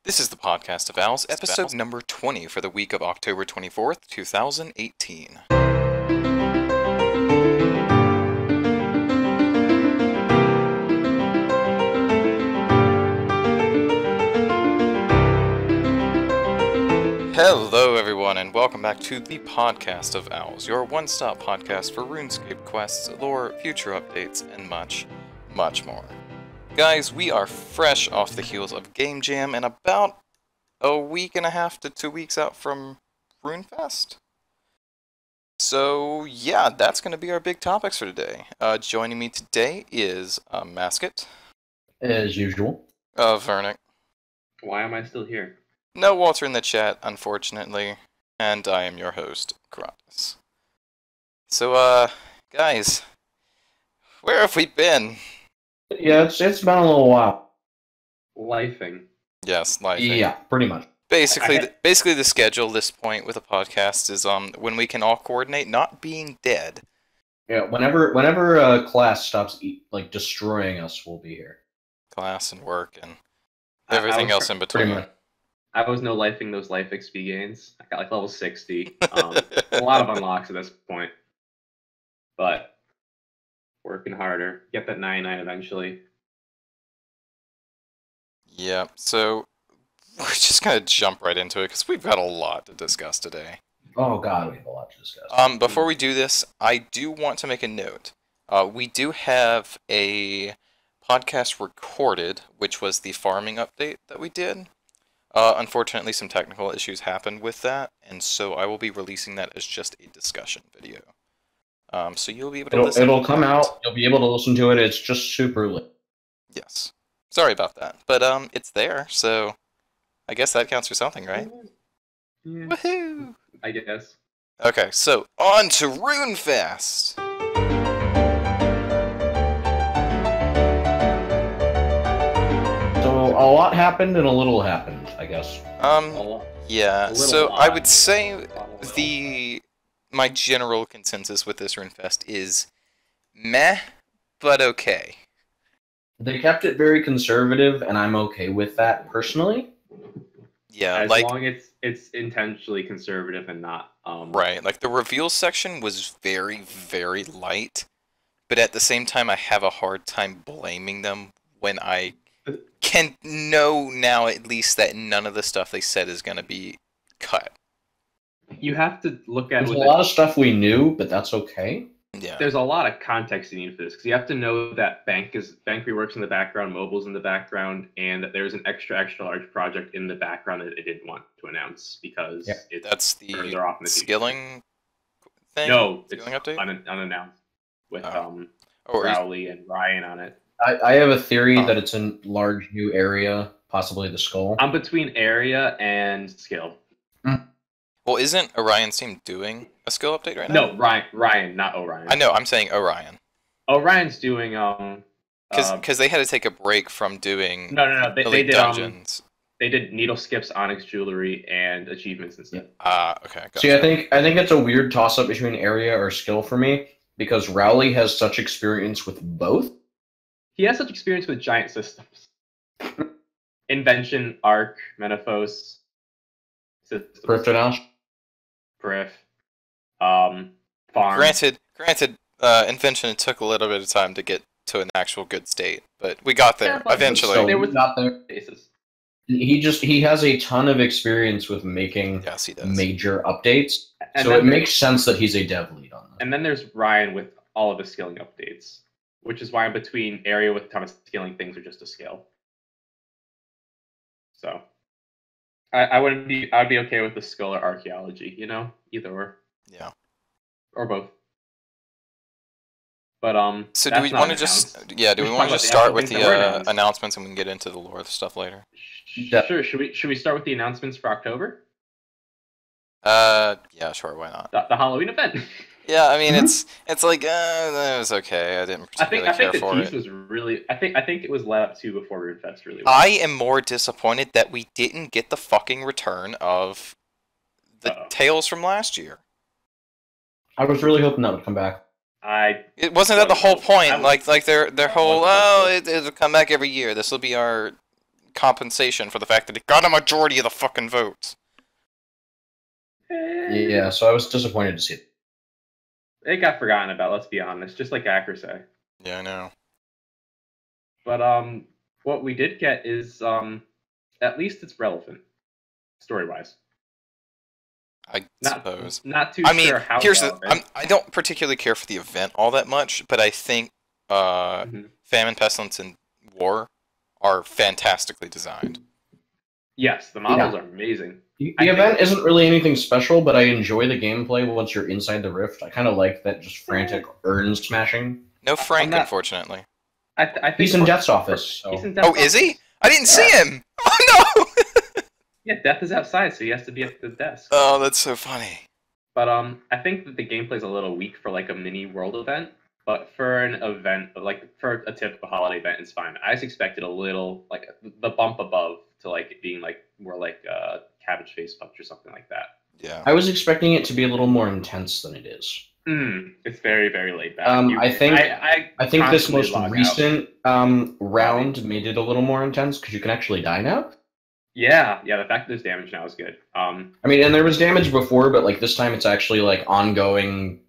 This is the Podcast of Owls, episode number 20 for the week of October 24th, 2018. Hello everyone, and welcome back to the Podcast of Owls, your one-stop podcast for RuneScape quests, lore, future updates, and much, much more. Guys, we are fresh off the heels of Gamejam and about a week and a half to 2 weeks out from Runefest. So yeah, that's going to be our big topics for today. Joining me today is Amascut. As usual. Avernic. Why am I still here? No Walter in the chat, unfortunately. And I am your host, Crondis. So, guys, where have we been? Yeah, it's been a little while. Lifing. Yes, live. Yeah, pretty much. Basically, the schedule at this point with a podcast is when we can all coordinate, not being dead. Yeah, whenever class stops destroying us, we'll be here. Class and work and everything else in between. Pretty much. I was no lifing those life XP gains. I got like level 60. A lot of unlocks at this point. But working harder. Get that 99 eventually. Yeah, so we're just gonna jump right into it because we've got a lot to discuss today. Oh god, we have a lot to discuss. Before we do this, I do want to make a note. We do have a podcast recorded, which was the farming update that we did. Unfortunately, some technical issues happened with that, and so I will be releasing that as just a discussion video. So you'll be able to listen. It'll come out. You'll be able to listen to it. It's just super lit. Yes. Sorry about that, but it's there, so I guess that counts for something, right? Yeah, Woohoo! I guess. Okay, so on to Runefest. So a lot happened and a little happened, I guess. Yeah. A little So lot. I would say my general consensus with this Runefest is meh, but okay. They kept it very conservative, and I'm okay with that personally. Yeah, As like long as it's intentionally conservative and not right, like the reveal section was very, very light, but at the same time I have a hard time blaming them when I can know now at least that none of the stuff they said is going to be cut. You have to look at There's it a lot of stuff we knew, but that's okay. Yeah. There's a lot of context you need for this because you have to know that bank reworks in the background, mobile's in the background, and that there's an extra large project in the background that they didn't want to announce because That's the further off in the future. skilling thing? No, it's Skilling update? unannounced with Or is- Rowley and Ryan on it. I have a theory that it's a large new area, possibly the skull. I'm between area and skill. Well, isn't Orion's team doing a skill update right now? No, Ryan, not Orion. I know, I'm saying Orion. Orion's doing Because they had to take a break from doing no. They Elite did Dungeons. they did needle skips, onyx jewelry, and achievements instead. Okay. Gotcha. See, I think it's a weird toss-up between area or skill for me, because Rowley has such experience with both. He has such experience with giant systems. Invention, Arc, Menaphos, systems, Perthanash. Perif, Farm. Granted, Invention took a little bit of time to get to an actual good state, but we got there Yeah, but eventually. So There we was- got there. Bases. He has a ton of experience with making Yes, he does. major updates, And so then it makes sense that he's a dev lead on that. And then there's Ryan with all of the skilling updates, which is why I'm between area with a ton of skilling things or just a skill. So I'd be okay with the skill or archaeology, either or. Yeah. Or both. But So do that's we not want to just announced. do we should want talk to just about the start actual with things that were the announced. announcements and we can get into the lore stuff later? Sure. Should we start with the announcements for October? Yeah, sure, why not? The Halloween event. Yeah, I mean it's like that was okay. I didn't I think particularly care the for tease it. was really. I think it was led up to before Runefest really. I am more disappointed that we didn't get the fucking return of the Tales from last year. I was really hoping that would come back. It wasn't that the whole point. Like their whole I it'll come back every year. This will be our compensation for the fact that it got a majority of the fucking votes. Yeah, so I was disappointed to see it. It got forgotten about, let's be honest, just like Accuracy. Yeah, I know. But what we did get is at least it's relevant, story-wise. I suppose. Not too I mean, sure how here's relevant. I don't particularly care for the event all that much, but I think Famine, Pestilence, and War are fantastically designed. Yes, the models are amazing. The event isn't really anything special, but I enjoy the gameplay once you're inside the rift. I kind of like that just frantic urn smashing. No Frank, unfortunately. I think he's in Death's office. So. He's in Death's is he? I didn't see him! Oh, no! Yeah, Death is outside, so he has to be at the desk. Oh, that's so funny. But I think that the gameplay's a little weak for like a mini world event. But for an event, like for a typical holiday event, it's fine. I just expected a little, like the bump above to like it being like more like Cabbage Face Punch or something like that. Yeah. I was expecting it to be a little more intense than it is. It's very, very laid back. I think this most recent round made it a little more intense because you can actually die now. Yeah, the fact that there's damage now is good. I mean, and there was damage before, but like this time it's actually like ongoing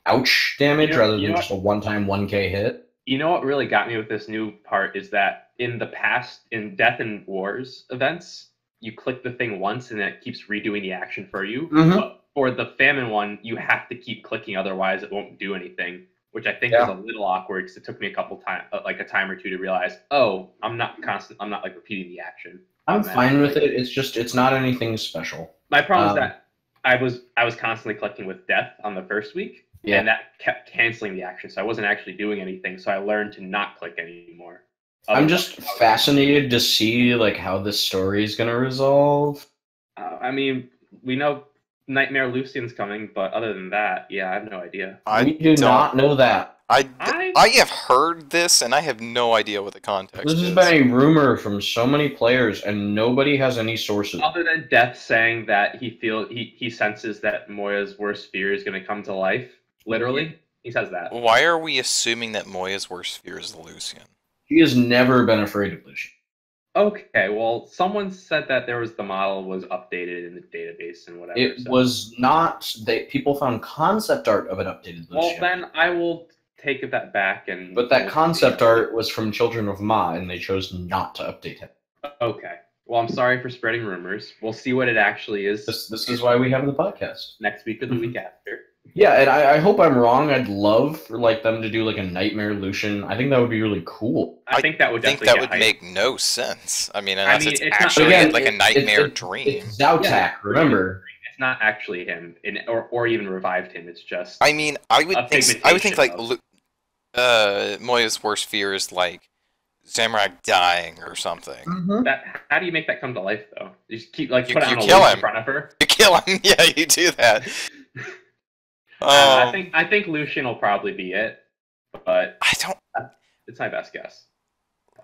ouch damage rather than just a one-time 1k hit. You know what really got me with this new part is that in the past, in Death and Wars events, you click the thing once and then it keeps redoing the action for you. But for the Famine one, you have to keep clicking, otherwise it won't do anything, which I think is a little awkward because it took me a couple times, like a time or two, to realize, oh, I'm not like repeating the action. I'm fine with it. It's not anything special. My problem is that I was constantly clicking with Death on the first week. Yeah. And that kept canceling the action, so I wasn't actually doing anything. So I learned to not click anymore. I'm just fascinated to see like how this story is gonna resolve. I mean, we know Nightmare Lucian's coming, but other than that, yeah, I have no idea. We do not know that. I have heard this, and I have no idea what the context is. This has been a rumor from so many players, and nobody has any sources. Other than Death saying that he senses that Moya's worst fear is going to come to life. Literally, he says that. Why are we assuming that Moya's worst fear is Lucian? She has never been afraid of Lucian. Okay, well, someone said that the model was updated in the database and whatever. It was not. People found concept art of an updated Lucian. Well, then I will take that back and. But that concept art was from Children of Ma, and they chose not to update him. Okay. Well, I'm sorry for spreading rumors. We'll see what it actually is. This is why we have the podcast. Next week or the week after. Yeah, and I hope I'm wrong. I'd love for like them to do like a Nightmare Lucian. I think that would be really cool. I think that would make no sense. I mean, unless it's actually like a nightmare dream. It's Zautak, remember? It's not actually him, or even revived him. It's just. I mean, I would think like Moya's worst fear is like Zamorak dying or something. How do you make that come to life though? You just keep like put on a kill him in front of her. You kill him. Yeah, you do that. I think Lucian will probably be it, but it's my best guess.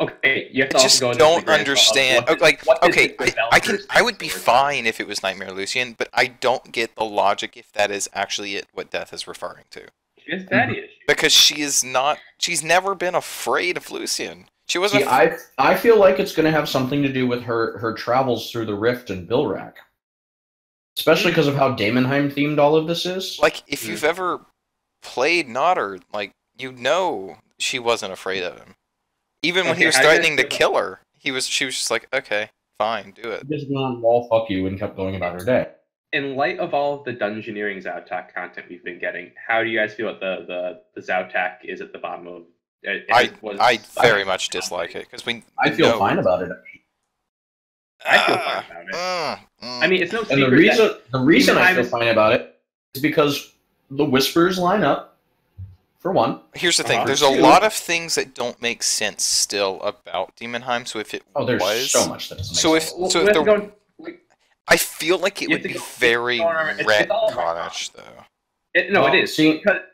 Okay, you have to also go. Don't understand. I would be fine if it was Nightmare Lucian, but I don't get the logic if that is actually what Death is referring to. She has daddy issues. Because she is not. She's never been afraid of Lucian. She was. I feel like it's going to have something to do with her travels through the Rift and Bilrak. Especially because of how Daemonheim themed all of this is. Like, if you've ever played Nodder, like, you know she wasn't afraid of him. Even when he was threatening to kill her, she was just like, okay, fine, do it. Just went, well, fuck you, and kept going about her day. In light of all of the Dungeoneering Zautak content we've been getting, how do you guys feel that the Zautak is at the bottom of it? I very much dislike it, because I feel fine about it. I feel fine about it. I mean, it's no secret. And the reason I feel fine about it is because the Whispers line up, for one. Here's the thing. There's a lot of things that don't make sense still about Daemonheim, so if it there's so much that doesn't make sense. I feel like it would be very retconish, though. It is.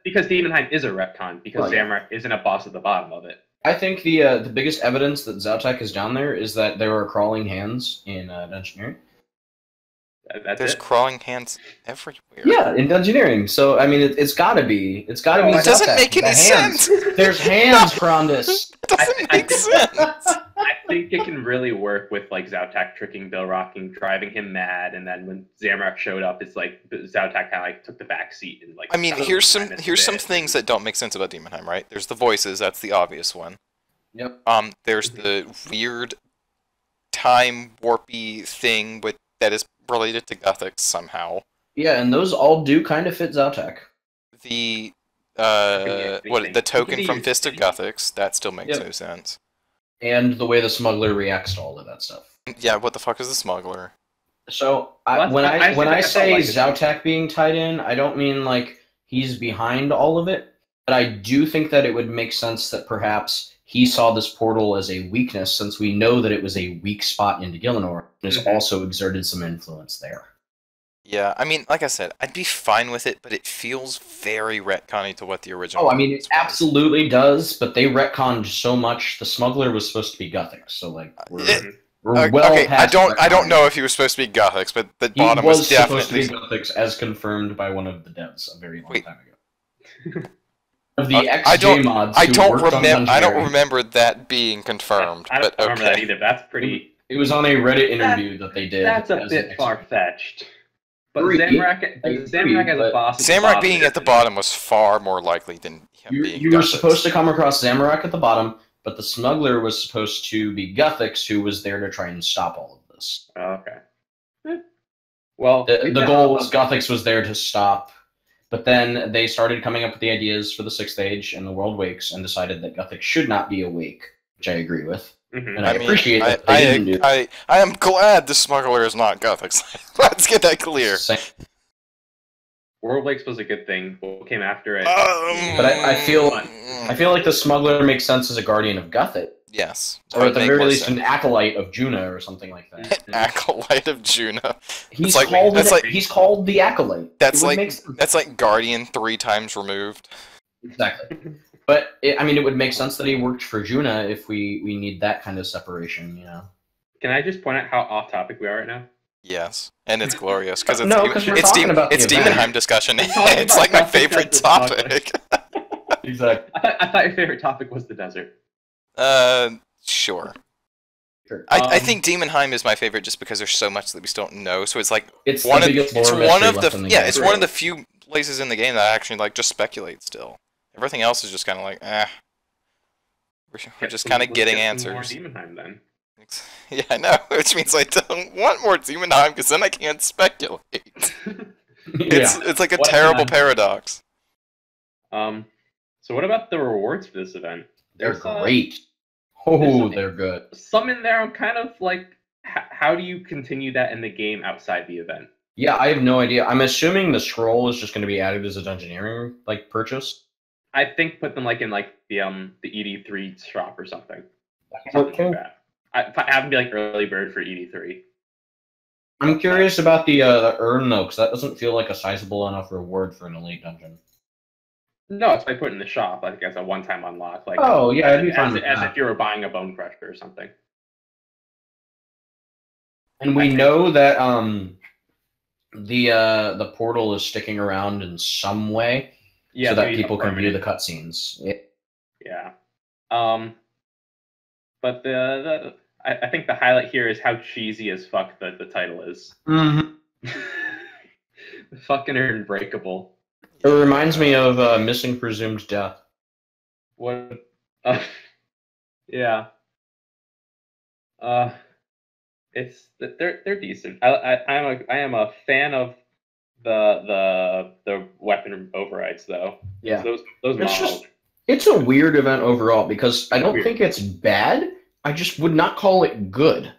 Because Daemonheim is a retcon, because Zamorak isn't a boss at the bottom of it. I think the biggest evidence that Zautak is down there is that there are crawling hands in Dungeoneering. That's There's it. crawling hands everywhere. Yeah, in Dungeoneering. So I mean, it's got to be. It's got to be. It doesn't Zautek. make any The hands. sense. There's hands, Crondis. It doesn't make sense. I think it can really work with like Zautek tricking Bilrock and driving him mad, and then when Zamorak showed up, it's like Zautek kind of like took the back seat and like. I mean, here's some things that don't make sense about Demonheim, right? There's the voices. That's the obvious one. Yep. There's the weird time warpy thing that is related to Gothic somehow. Yeah, and those all do kind of fit Zautek. The Anything. the token It from could be Fist of Gothics, that still makes no sense. And the way the smuggler reacts to all of that stuff. Yeah, what the fuck is the smuggler? So Well, when I say like Zautek being tied in, I don't mean like he's behind all of it, but I do think that it would make sense that perhaps he saw this portal as a weakness, since we know that it was a weak spot into Gielinor, and has also exerted some influence there. Yeah, I mean, like I said, I'd be fine with it, but it feels very retconny to what the original. Oh, I mean, it absolutely does, but they retconned so much. The smuggler was supposed to be Gothic, so like we're well okay, past I don't retconning. know if he was supposed to be Gothics, but the He bottom was was supposed to definitely. be Gothics, as confirmed by one of the devs a very long Wait. time ago. Of the I XJ don't. mods. I who don't worked on remember. I don't Dungeoneering. remember that being confirmed. I don't but remember that okay. either. That's pretty. It was on a Reddit interview that they did. That's a as bit an far fetched. But Agree. Zamorak as a boss. is Zamorak boss being is- at the bottom was far more likely than him being. You were Gothics. supposed to come across Zamorak at the bottom, but the smuggler was supposed to be Gothics, who was there to try and stop all of this. Oh, okay. Well, The goal was Gothics was there to stop, but then they started coming up with the ideas for the Sixth Age and the World Wakes, and decided that Gothics should not be awake, which I agree with. Mhm. And I appreciate that they didn't do I am glad the smuggler is not Gothics. Let's get that clear. World Lakes was a good thing. What came after it? But I feel like the smuggler makes sense as a guardian of Gothic, yes, or at the Make very more least sense. an acolyte of Juna or something like that. Acolyte of Juna. He's like- called that's like- he's called the acolyte. That's It would like make sense. that's like Guardian 3 times removed. Exactly. But it would make sense that he worked for Juna if we need that kind of separation, you know. Can I just point out how off topic we are right now? Yes, and it's glorious because it's No, 'cause we're talking about the it's event. Demonheim discussion. We're talking It's about like my Gothic favorite as a topic. Exactly. I thought your favorite topic was the desert. Sure. Sure. I think Demonheim is my favorite just because there's so much that we still don't know. So it's like It's one the of biggest it's lore one mystery of left the in the yeah game. it's one of the few places in the game that I actually like just speculate still. Everything else is just kind of like we're just kind of Let's getting get some more answers. Demonheim then. Yeah, I know, which means I don't want more Demonheim because then I can't speculate. It's like a What terrible happened? paradox. So what about the rewards for this event? They're There's, great. Oh, they're good. Some in there. I'm kind of like, how do you continue that in the game outside the event? Yeah, I have no idea. I'm assuming the scroll is just going to be added as a Dungeoneering like purchase. I think put them like in like the ED3 shop or something. Okay. Like that. I have to be like early bird for ED3. I'm curious about the urn though, because that doesn't feel like a sizable enough reward for an elite dungeon. No, it's by putting in the shop, like as a one-time unlock. Like Oh, yeah, I'd be fine as, with as that. if you were buying a bone crusher or something. And we know that the portal is sticking around in some way, Yeah, so that maybe people can view the permanent. cutscenes. Yeah. But I think the highlight here is how cheesy as fuck the title is. Mm-hmm. Fucking unbreakable. It reminds me of Missing Presumed Death. What? Yeah. It's they're decent. I am a fan of the weapon overrides though. Yeah. Those It's models. just it's a weird event overall because I don't Weird. think it's bad. I just would not call it good.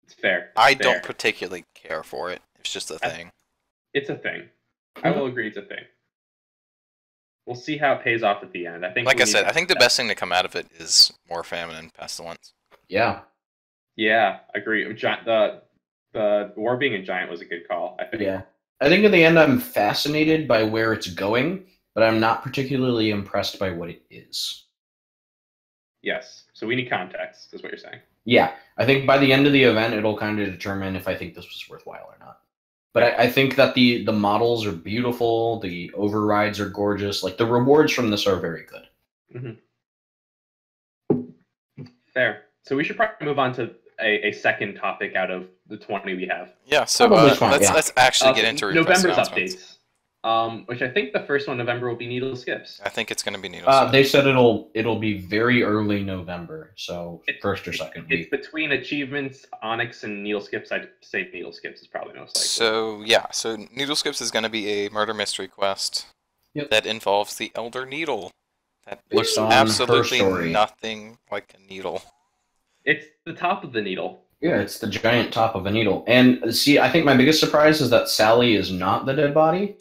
It's fair. I It's fair. don't particularly care for it. It's just a thing. It's a thing. I will agree it's a thing. We'll see how it pays off at the end. I think. Like we I need said, to- I think the best thing to come out of it is more famine and pestilence. Yeah. Yeah, agree. The war being a giant was a good call. I think. Yeah. I think in the end I'm fascinated by where it's going, but I'm not particularly impressed by what it is. Yes. So we need context, is what you're saying. Yeah. I think by the end of the event it'll kind of determine if I think this was worthwhile or not. But I think that the models are beautiful. The overrides are gorgeous. Like the rewards from this are very good. Fair. So we should probably move on to a second topic out of the 20 we have. Yeah. So let's actually get into November's updates. Which I think the first one November will be needle skips. I think it's going to be needle skips. They said it'll be very early November, so first or second week. It's between achievements, Onyx, and needle skips. I'd say needle skips is probably most likely. So yeah, so needle skips is going to be a murder mystery quest that involves the Elder Needle. That looks absolutely nothing like a needle. It's the top of the needle. Yeah, it's the giant top of a needle. And see, I think my biggest surprise is that Sally is not the dead body.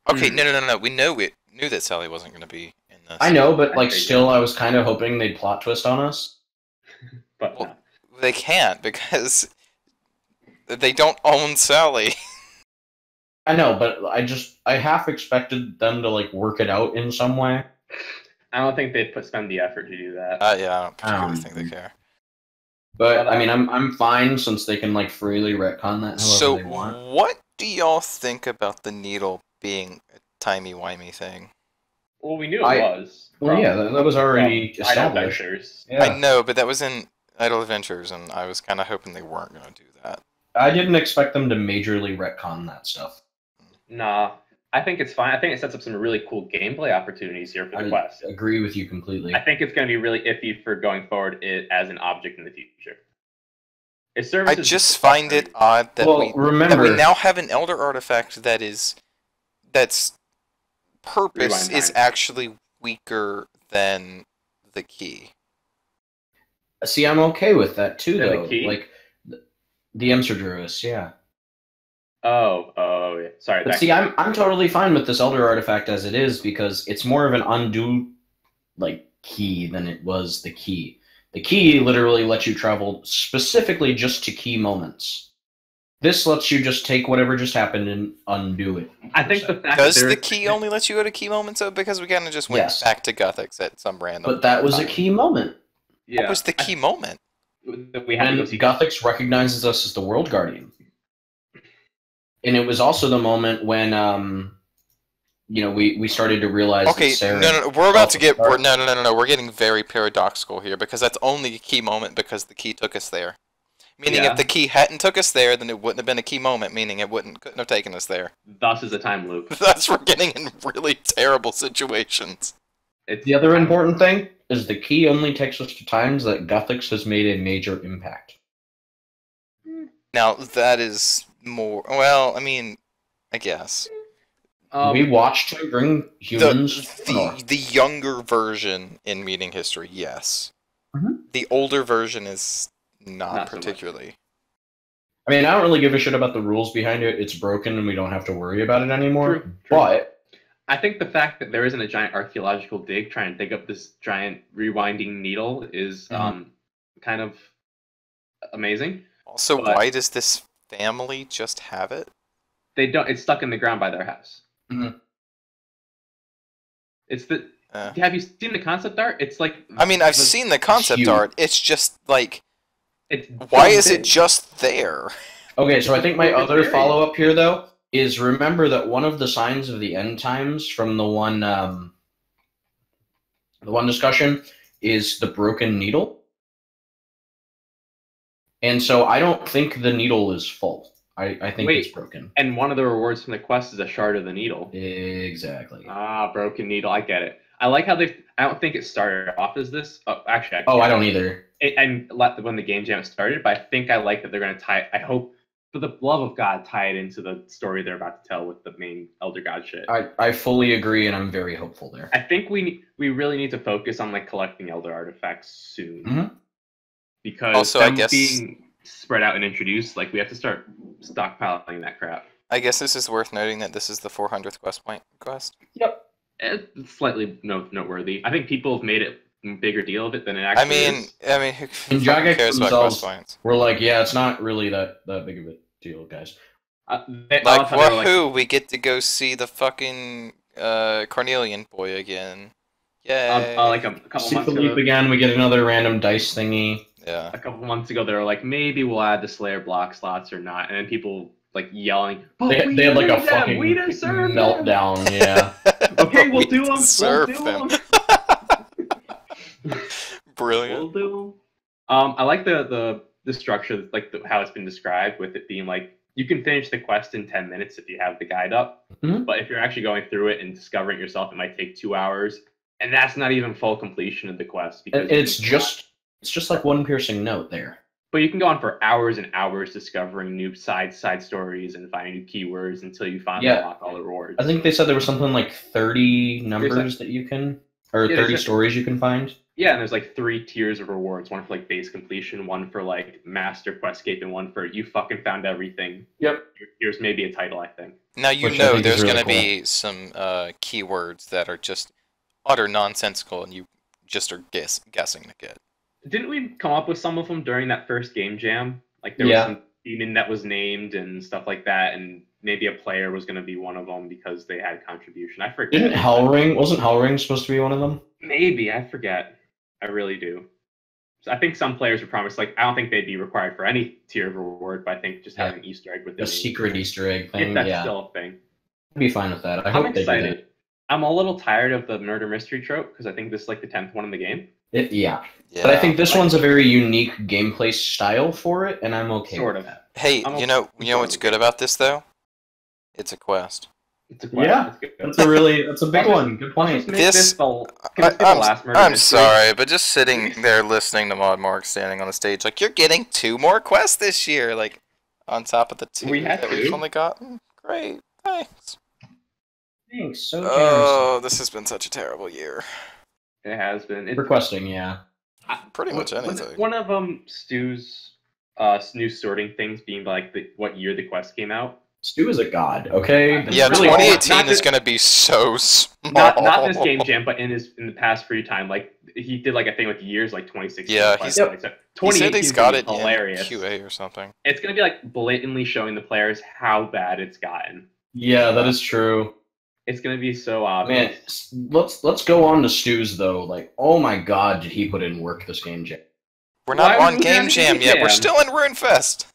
Okay, no. We knew that Sally wasn't going to be in this. I know, but like, still, I was kind of hoping they'd plot twist on us. But they can't because they don't own Sally. I know, but I half expected them to like work it out in some way. I don't think they'd spend the effort to do that. Yeah, I don't particularly think they care. But I mean, I'm fine since they can like freely retcon that however they want. So, what do y'all think about the needle being a timey-wimey thing? Well, we knew it was. Well, yeah, that was already established. Yeah. I know, but that was in Idle Adventures, and I was kind of hoping they weren't going to do that. I didn't expect them to majorly retcon that stuff. Nah, I think it's fine. I think it sets up some really cool gameplay opportunities here for the quest. I agree with you completely. I think it's going to be really iffy for going forward as an object in the future. I just find it odd that we now have an Elder artifact that's purpose is actually weaker than the key. See, I'm okay with that too, though. The key? Like the Emserdurus, yeah. Oh, yeah. Sorry. But see, I'm totally fine with this Elder artifact as it is because it's more of an undo like key than it was the key. The key literally lets you travel specifically just to key moments. This lets you just take whatever just happened and undo it. I think the fact does the key only let you go to key moments though? Because we kind of just went back to Guthix at some random. But that was a key moment. Yeah. What was the key moment? We had to go see Guthix recognizes us as the World Guardian. And it was also the moment when, we started to realize. Okay, that Sarah no, we're about to get. No. We're getting very paradoxical here because that's only a key moment because the key took us there. Meaning, if the key hadn't took us there, then it wouldn't have been a key moment. Meaning, it couldn't have taken us there. Thus is a time loop. Thus, we're getting in really terrible situations. The other important thing is the key only takes us to times that Guthix has made a major impact. Now that is more. Well, I mean, I guess. We watched him bring humans. The younger version in Meeting History, yes. Mm-hmm. The older version is not particularly. So I mean, I don't really give a shit about the rules behind it. It's broken, and we don't have to worry about it anymore. True. But I think the fact that there isn't a giant archaeological dig trying to dig up this giant rewinding needle is kind of amazing. Also, why does this family just have it? They don't. It's stuck in the ground by their house. Mm-hmm. It's the. Have you seen the concept art? It's like. I mean, I've seen the concept art. It's just like. It's why is it just there? Okay, so I think my other follow-up here, though, is remember that one of the signs of the end times from the one discussion is the broken needle. And so I don't think the needle is full. I think it's broken. And one of the rewards from the quest is a shard of the needle. Exactly. Broken needle. I get it. I like how I don't think it started off as this. Actually, I don't either. And when the game jam started, but I think I like that they're going to tie it. I hope, for the love of God, tie it into the story they're about to tell with the main Elder God shit. I fully agree, and I'm very hopeful there. I think we really need to focus on like collecting Elder artifacts soon. Mm-hmm. Because also, I guess being spread out and introduced, like we have to start stockpiling that crap. I guess this is worth noting that this is the 400th quest. Yep. It's slightly noteworthy. I think people have made it a bigger deal of it than it actually is. I mean, who cares about quest points? We're like, yeah, it's not really that big of a deal, guys. Woohoo! We get to go see the fucking Cornelian boy again. Yay! Like a couple months ago. Again, we get another random dice thingy. Yeah. A couple months ago, they were like, maybe we'll add the Slayer block slots or not, and then people like yelling. They had like a fucking we deserve meltdown. Yeah. Okay, we'll do them. We'll deserve do them. them. Brilliant. We'll do them. I like the structure, like how it's been described, with it being like you can finish the quest in 10 minutes if you have the guide up, but if you're actually going through it and discovering it yourself, it might take 2 hours, and that's not even full completion of the quest. Because It's just like one piercing note there. But you can go on for hours and hours discovering new side stories and finding new keywords until you finally unlock all the rewards. I think they said there was something like 30 numbers that you can, or 30 stories you can find. Yeah, and there's like 3 tiers of rewards. One for like base completion, one for like master questcape, and one for you fucking found everything. Yep. Here's maybe a title, I think. Now there's really going to be some keywords that are just utter nonsensical, and you just are guessing to get. Didn't we come up with some of them during that first game jam? Like there was some demon that was named and stuff like that, and maybe a player was going to be one of them because they had contribution. I forget. Wasn't Hellring supposed to be one of them? Maybe, I forget. I really do. So I think some players were promised, like, I don't think they'd be required for any tier of reward, but I think just having an Easter egg with a secret Easter egg thing. If that's still a thing. I'd be fine with that. I'm excited. I'm a little tired of the murder mystery trope because I think this is like the 10th one in the game. Yeah. But I think this one's a very unique gameplay style for it, and I'm okay with that. Hey, you know what's good about this though? It's a quest. It's a quest. Yeah, that's a big one. Good point. I'm sorry, but just sitting there listening to Mod Mark standing on the stage, like, you're getting 2 more quests this year, like, on top of the 2 we've only gotten. Great, thanks. Thanks. So generous. This has been such a terrible year. It has been. Requesting, yeah. Pretty much anything. One of Stu's new sorting things being like what year the quest came out. Stu is a god, okay? Yeah, really 2018 is going to be so small. Not this game jam, but in the past free time, like he did like a thing with years, like 2016. Yeah, he said he's got it hilarious. in QA or something. It's going to be like blatantly showing the players how bad it's gotten. Yeah, that is true. It's going to be so obvious. Man, let's go on to Stu's though. Like, oh my god, did he put in work this game jam? We're not on Game Jam yet. We're still in Runefest.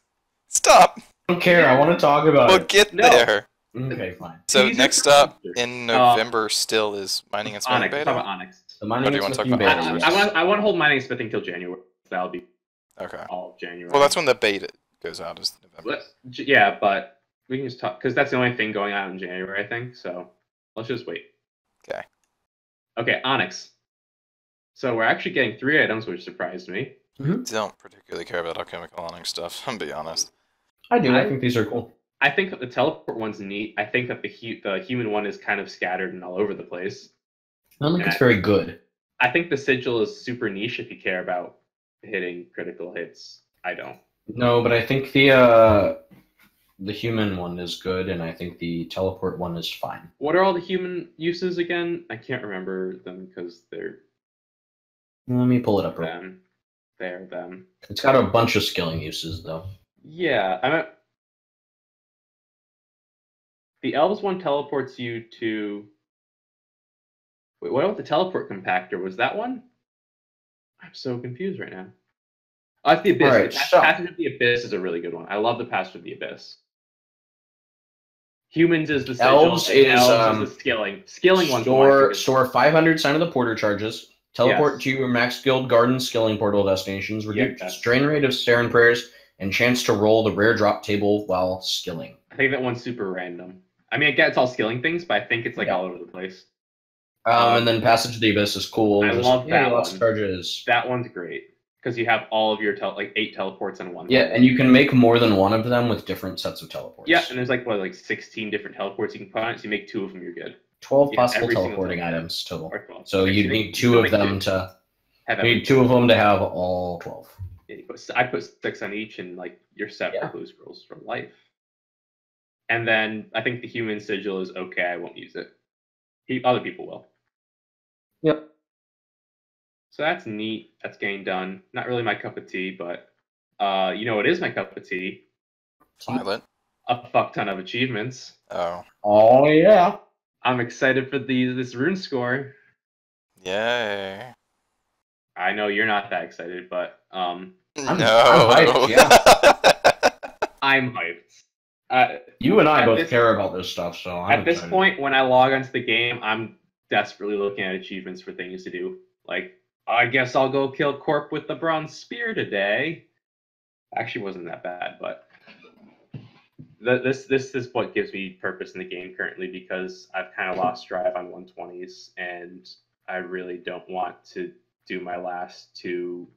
Stop. I don't care. I want to talk about it. We'll get there. Okay, fine. So next up in November still is Mining and Smithing beta. Talk about Onyx. The Mining and Smithing beta. I want to hold Mining and Smithing till January. That'll be all of January. Well, that's when the beta goes out, is November. Yeah, but we can just talk because that's the only thing going out in January, I think. So let's just wait. Okay. Okay, Onyx. So we're actually getting 3 items, which surprised me. Don't particularly care about alchemical Onyx stuff. I'm gonna be honest. I do. I think these are cool. I think that the teleport one's neat. I think that the human one is kind of scattered and all over the place. I don't think it's very good. I think the sigil is super niche if you care about hitting critical hits. I don't. No, but I think the human one is good, and I think the teleport one is fine. What are all the human uses again? I can't remember them because they're. Let me pull it up. They're them. It's got a bunch of skilling uses though. Yeah, the elves one teleports you to. Wait, what about the teleport compactor? Was that one? I'm so confused right now. Oh, that's the Abyss. Right, the Passage of the Abyss is a really good one. I love the Passage of the Abyss. Humans is the sigil, elves is the skilling. Skilling one. Store 500 Sign of the Porter charges. Teleport to your max guild garden skilling portal destinations. Reduce drain rate of Starin prayers and chance to roll the rare drop table while skilling. I think that one's super random. I mean, I get it's all skilling things, but I think it's like all over the place. And then Passage of the Abyss is cool. I love that one. Charges. That one's great because you have all of your 8 teleports in one. Yeah, and you can make more than one of them with different sets of teleports. Yeah, and there's like 16 different teleports you can put on it. So you make 2 of them, you're good. 12 possible teleporting items total. So you need 2 of them to. You need 2 of them to have all 12. Yeah, I put 6 on each, and like you're set for blue scrolls for life. And then I think the human sigil is okay. I won't use it. Other people will. Yep. So that's neat. That's getting done. Not really my cup of tea, but you know what is my cup of tea? Silent. A fuck ton of achievements. Oh yeah. I'm excited for this rune score. Yay. I know you're not that excited, but I'm hyped, yeah. I'm hyped. You and I At both this- care about this stuff, so I'm At this excited. point, when I log onto the game, I'm desperately looking at achievements for things to do. Like, I guess I'll go kill Corp with the bronze spear today. Actually, wasn't that bad, but this is what gives me purpose in the game currently, because I've kind of lost drive on 120s, and I really don't want to do my last 2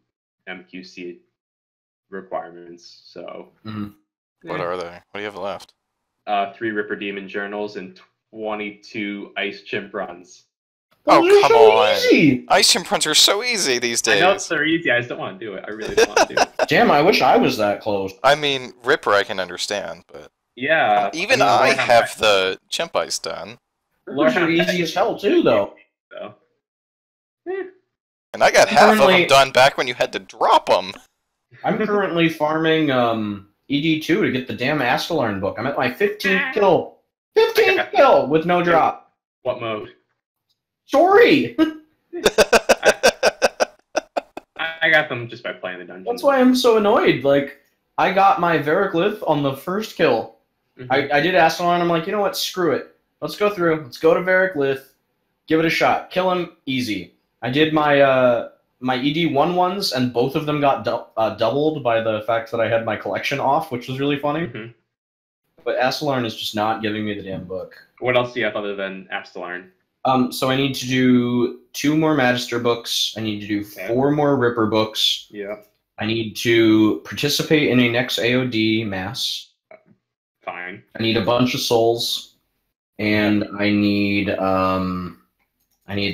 MQC requirements. So, What are they? What do you have left? 3 Ripper Demon journals and 22 Ice Chimp runs. Oh, Those are come so on. easy. Ice chimp runs are so easy these I know days. they're easy. I just don't want to do it. I really don't want to do it. Damn, I wish I was that close. I mean, Ripper I can understand, but Yeah. even I I mean, have the chimp ice done. Those are easy as hell too, though. So. And I got half of them Currently- done back when you had to drop them. I'm currently farming ED2 to get the damn Askelarn book. I'm at my 15th kill. 15th kill with no drop. What mode? Sorry. I got them just by playing the dungeon. That's why I'm so annoyed. Like, I got my Variclith on the first kill. Mhm. I did Askelarn. I'm like, you know what? Screw it. Let's go through. Let's go to Variclith. Give it a shot. Kill him easy. I did my my ED1 ones, and both of them got doubled by the fact that I had my collection off, which was really funny. Mhm. But Askelarn is just not giving me the damn book. What else do you have other than Astelarn? So I need to do 2 more Magister books. I need to do 4 more Ripper books. Yeah. I need to participate in a next AOD mass. Fine. I need a bunch of souls, and I need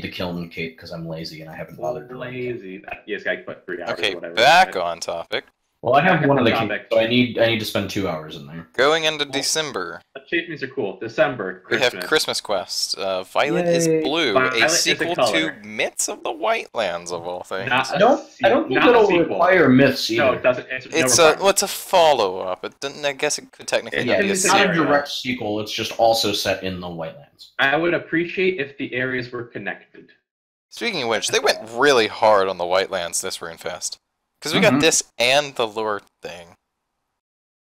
the Kiln Cape because I'm lazy and I haven't bothered doing it. Lazy. Yes, I put 3 hours Okay, or whatever. Uh, back on topic. Well, I have one of the Topic. capes, so I need to spend 2 hours in there. Going into December, Achievements are cool. December. we Christmas. have Christmas Quest. Violet Yay. is Blue, Violet a is a sequel color. to Myths of the Whitelands, of all things. Not I don't think not a it'll sequel. require myths either. No, it doesn't. It's It's no a well, it's a follow up. I guess it could technically Yeah, be a It's not a series. direct sequel. It's just also set in the Whitelands. I would appreciate if the areas were connected. Speaking of which, they went really hard on the Whitelands this Runefest. Because we got Mhm. this and the lure thing.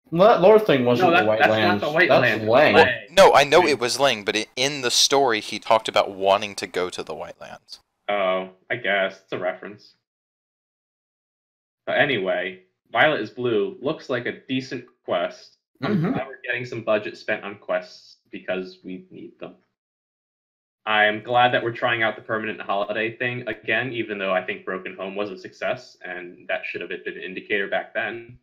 Well, that lore thing wasn't No, the that's Whitelands. not the Whitelands. That's Lang. Lang. No, I know it was Ling, but in the story, he talked about wanting to go to the Whitelands. Oh, I guess it's a reference. But anyway, Violet is Blue looks like a decent quest. I'm Mhm. glad we're getting some budget spent on quests because we need them. I'm glad that we're trying out the permanent holiday thing again, even though I think Broken Home was a success, and that should have been an indicator back then.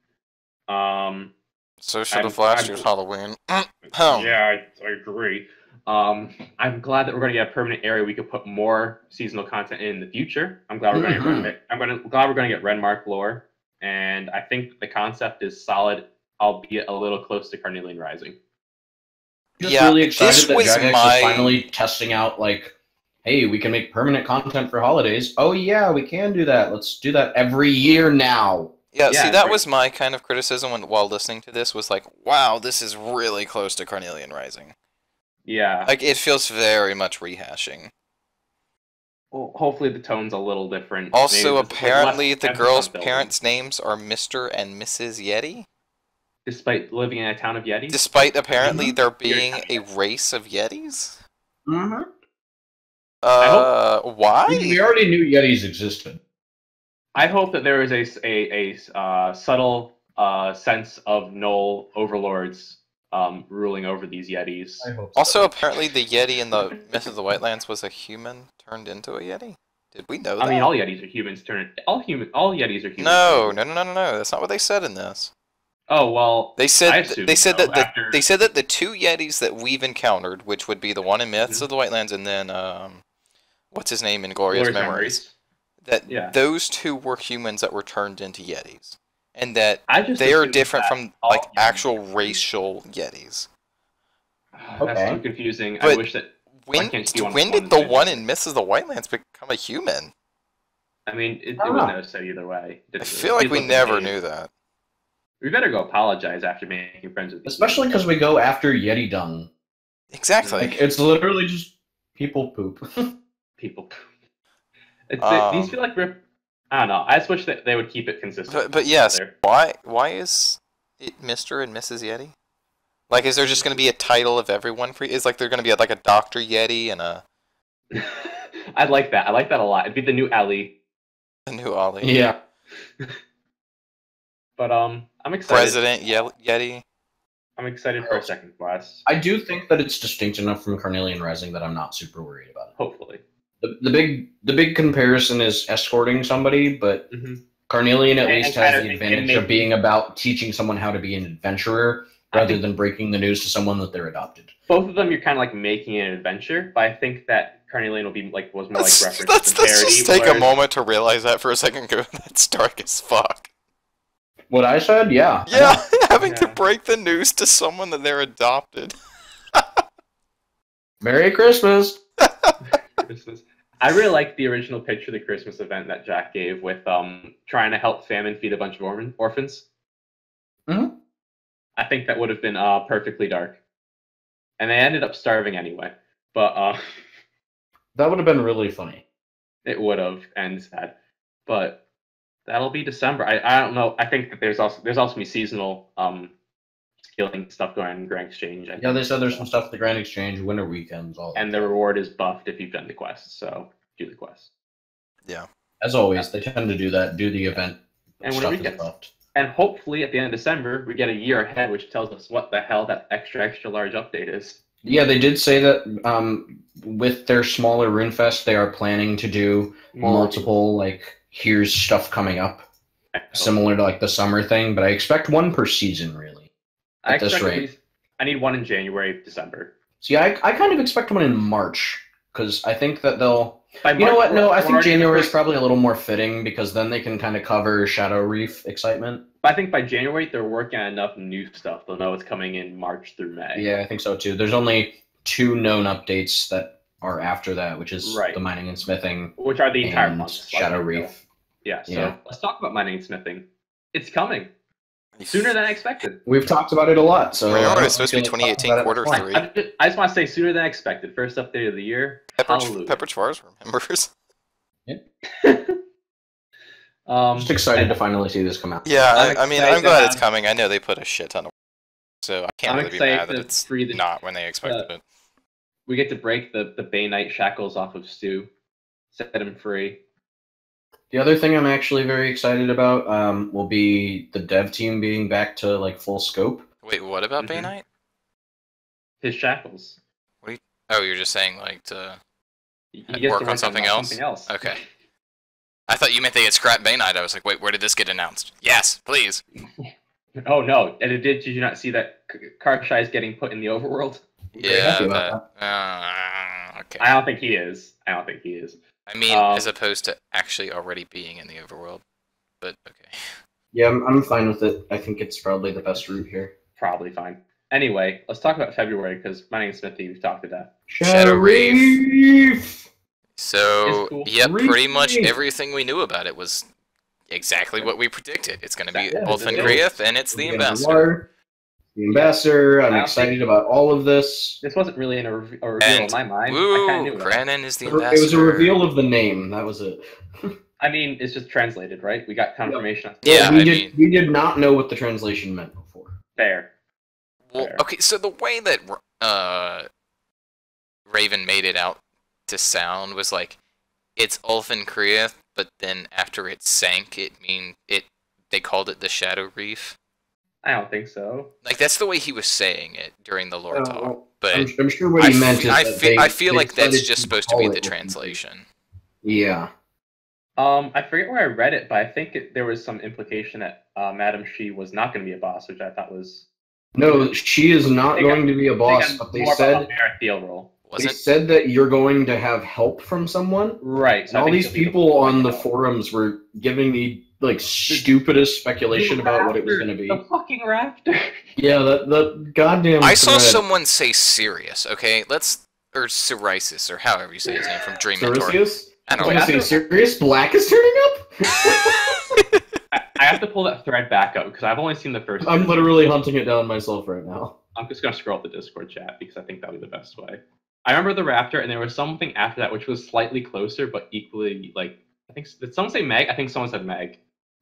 So should I'm- have last I'm- year's Halloween. Yeah, I agree. I'm glad that we're going to get a permanent area we could put more seasonal content in the future. I'm glad we're going to get glad we're going to get Renmark lore, and I think the concept is solid, albeit a little close to Carnelian Rising. Just Yeah, really excited this that was Jagex my- is finally testing out, like, hey, we can make permanent content for holidays. Oh yeah, we can do that. Let's do that every year now. Yeah, Yeah, see, that right. was my kind of criticism while listening to this, was like, wow, this is really close to Carnelian Rising. Yeah. Like, it feels very much rehashing. Well, hopefully the tone's a little different. Also, Maybe there's, like, apparently, less the emphasis girls' on building, parents' names are Mr. and Mrs. Yeti, despite living in a town of Yetis. despite apparently Mhm. there being a race of Yetis. Mm-hmm. Why? We already knew Yetis existed. I hope that there is a subtle sense of Knoll overlords ruling over these Yetis. I hope Also, apparently, the Yeti in the Myth of the Whitelands was a human turned into a Yeti. Did we know that? I mean, all Yetis are humans. All Yetis are humans. No. That's not what they said in this. Oh well. They I said assume they said so, that after- they said that the 2 Yetis that we've encountered, which would be the one in Myths Mhm. of the Whitelands, and then what's his name in Glorious Glorious Memories, that Yeah. those 2 were humans that were turned into Yetis, and that I just they are assumed different that from all like humans actual are humans. racial Yetis. That's Okay. too confusing. I But wish that. When can't you do one when with did one the and one two? in Myths of the Whitelands become a human? I mean, it Ah. was never said either way. I feel like we never knew that. We better go apologize after making friends with these Especially because we go after Yeti dung. Exactly. Like, it's literally just people poop. people. These Um, feel like rip. I don't know. I just wish that they would keep it consistent. But yes, There. why is it Mr. and Mrs. Yeti? Like, is there just going to be a title of everyone for? Is like there going to be like a Dr. Yeti and a I'd like that. I like that a lot. It'd be the new Ellie. new Ollie? Yeah. But I'm excited. President Yeti. I'm excited for a second quest. I do think that it's distinct enough from Carnelian Rising that I'm not super worried about it. Hopefully. The big comparison is escorting somebody, but Carnelian at least has the advantage of being about teaching someone how to be an adventurer rather than breaking the news to someone that they're adopted. Both of them, you're kind of like making an adventure, but I think that Carnelian was more like reference Let's to parody. just take a moment to realize that for a second. Go, that's dark as fuck. What I said, yeah. Yeah, having to break the news to someone that they're adopted. Merry Christmas. Christmas. I really like the original picture of the Christmas event that Jack gave with trying to help famine feed a bunch of orphans. Mm-hmm. I think that would have been perfectly dark. And they ended up starving anyway. But that would have been really funny. It would have, and sad. But that'll be December. I don't know. I think that there's also be seasonal skilling stuff going on in Grand Exchange. Yeah, they said there's some stuff at the Grand Exchange, winter weekends, all that. And the reward is buffed if you've done the quest, so do the quest. Yeah. As always, they tend to do that, do the event. And stuff when we is buffed. And hopefully at the end of December, we get a year ahead, which tells us what the hell that extra large update is. Yeah, they did say that with their smaller Runefest, they are planning to do multiple, like, here's stuff coming up, similar to, like, the summer thing, but I expect one per season, really, at this rate. I need one in January, December. See, I kind of expect one in March, because I think that they'll... By you know March, what? No, I think January is first... probably a little more fitting, because then they can kind of cover Shadow Reef excitement. I think by January, they're working on enough new stuff. They'll know it's coming in March through May. Yeah, I think so, too. There's only 2 known updates that are after that, which is the mining and smithing. Which are the entire month. Shadow Reef. Yeah, so let's talk about mining and smithing. It's coming. Sooner than I expected. We've talked about it a lot, so... Remember, it's supposed to be 2018 quarter 3. I just want to say sooner than expected. First update of the year. Pepper Chwars remembers. Yeah. Just excited to finally see this come out. Yeah, I'm glad it's coming. I know they put a shit ton of work, so I can't really be mad that it's not when they expected it. We get to break the Bay Knight shackles off of Stu, set him free. The other thing I'm actually very excited about will be the dev team being back to like full scope. Wait, what about Bay Knight? His shackles. Oh, you're just saying like to work on something else? Okay. I thought you meant they had scrapped Bay Knight. I was like, wait, where did this get announced? Yes, please. Oh no! And did you not see that Karshai is getting put in the overworld? Yeah, okay. I don't think he is. I mean, as opposed to actually already being in the overworld. But, okay. Yeah, I'm fine with it. I think it's probably the best route here. Probably fine. Anyway, let's talk about February, because mining and smithing, we've talked to that. Shadow Reef! So, cool. Yep, pretty much everything we knew about it was exactly what we predicted. It's going to be Ulfengrieth, and it's the Ambassador. The Ambassador, I'm excited about all of this. This wasn't really a reveal in my mind. Woo, I kind of knew Grannon is the Ambassador. It was a reveal of the name, that was it. I mean, it's just translated, right? We got confirmation. Yeah, we did not know what the translation meant before. Fair. Well, okay, so the way that Raven made it out to sound was like, it's Ulfengrieth, but then after it sank, they called it the Shadow Reef. I don't think so. Like, that's the way he was saying it during the lore talk. But I'm sure what he meant is I feel like that's just supposed to be the translation. Yeah. I forget where I read it, but I think there was some implication that Madam She was not going to be a boss, which I thought was... No, she is not going to be a boss, but they said... They said that you're going to have help from someone. Right. So all these people on the forums were giving me like stupidest speculation about what it was going to be. The fucking raptor. Yeah, the goddamn. I saw someone say Sirius. Okay, or Sirius, or however you say his name from Dream Mentor. I don't know. Say Sirius Black is turning up. I have to pull that thread back up because I've only seen the first. I'm literally hunting it down myself right now. I'm just gonna scroll up the Discord chat because I think that'll be the best way. I remember the raptor, and there was something after that which was slightly closer, but equally like I think did someone say Meg? I think someone said Meg.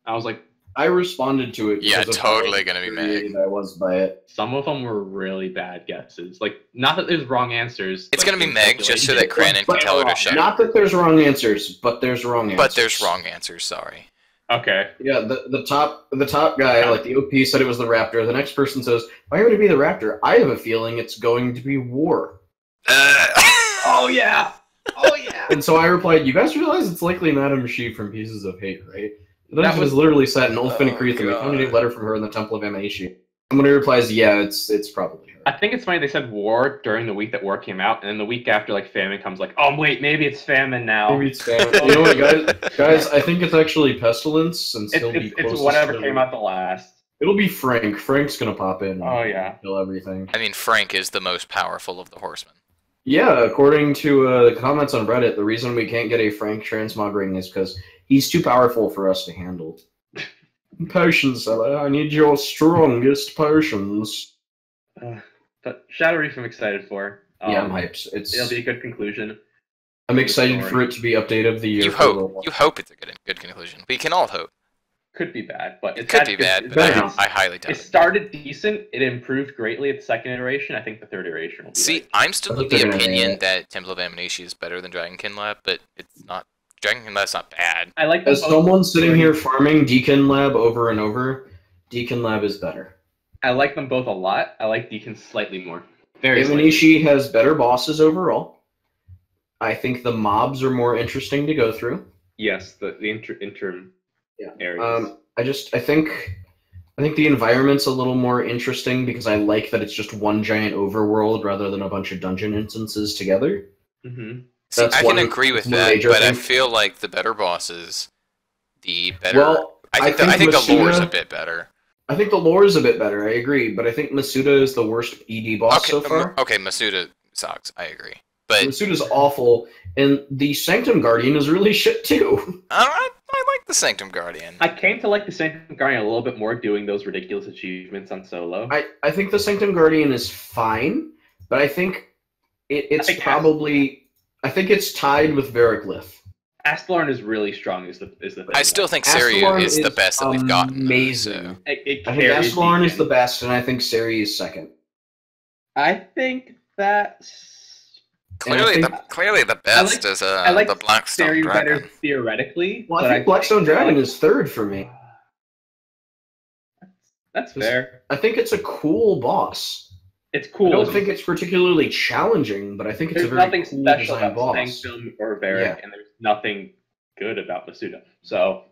I was like, I responded to it. Yeah, because of totally how gonna be infuriated Meg. I was by it. Some of them were really bad guesses. Like, not that there's wrong answers. It's like, gonna be in Meg just so that calculation. Cranon can tell her to shut up. Not that there's wrong answers, but there's wrong answers. But there's wrong answers. Sorry. Okay. Yeah, the top guy, like the OP, said it was the Raptor. The next person says, "Why would it be the Raptor? I have a feeling it's going to be War." Oh yeah. Oh yeah. And so I replied, "You guys realize it's likely Madame She from Pieces of Hate, right?" The That dungeon was- is literally set in Ulfin Creeth, and we God. found a letter from her in the Temple of Amanishi. Somebody replies, "Yeah, it's probably her." I think it's funny they said War during the week that War came out, and then the week after, like, Famine comes, like, oh wait, maybe it's Famine now. Maybe it's Famine. You know what, guys? I think it's actually Pestilence, and still be closest It's whatever to the- came out the last. It'll be Frank. Frank's gonna pop in. Oh yeah. And kill everything. I mean, Frank is the most powerful of the horsemen. Yeah, according to the comments on Reddit, the reason we can't get a Frank transmog ring is because he's too powerful for us to handle. Potions, Ella. I need your strongest potions. But Shadow Reef I'm excited for. Yeah, I'm hyped. It'll be a good conclusion. I'm excited story. for it to be update of the year. You for a little hope. while. You hope it's a good conclusion. We can all hope. Could be bad, but It could be bad, but I highly doubt It it. started decent. It improved greatly at the second iteration. I think the third iteration will be. See, like, I'm still I of think the they're gonna opinion nail it. that Temple of Amnesia is better than Dragonkin Lab, but it's not. Dragonkin Lab's not bad. I like As both. someone sitting here farming Deacon Lab over and over, Deacon Lab is better. I like them both a lot. I like Deacon slightly more. Very slightly. Amanishi has better bosses overall. I think the mobs are more interesting to go through. Yes, the interim Yeah. areas. I think the environment's a little more interesting because I like that it's just one giant overworld rather than a bunch of dungeon instances together. Mm-hmm. See, That's I can one agree with one that, major but I thing. feel like the better bosses, the better. Well, I think the Masuda- lore's a bit better. I think the lore is a bit better. I agree, but I think Masuda is the worst ED boss Okay, so far. okay, Masuda sucks. I agree, but Masuda's awful, and the Sanctum Guardian is really shit too. I like the Sanctum Guardian. I came to like the Sanctum Guardian a little bit more doing those ridiculous achievements on solo. I think the Sanctum Guardian is fine, but I think it's I think probably I think it's tied with Variclith. Astalorn is really strong. Is the thing. I still think Astalorn Sariu is the is best that we've gotten. though, amazing. so. It I think carries Astalorn is Deacon. the best, and I think Sari is second. I think that's Clearly, think- clearly the best is I like the Blackstone Sari better Dragon. theoretically. Well, but I think Blackstone Dragon is third for me. That's fair. I think it's a cool boss. It's cool. I don't think it's particularly challenging, but I think it's There's a very nothing cool special design about boss. Sanctum or Varric, Yeah. and there's nothing good about Masuda. So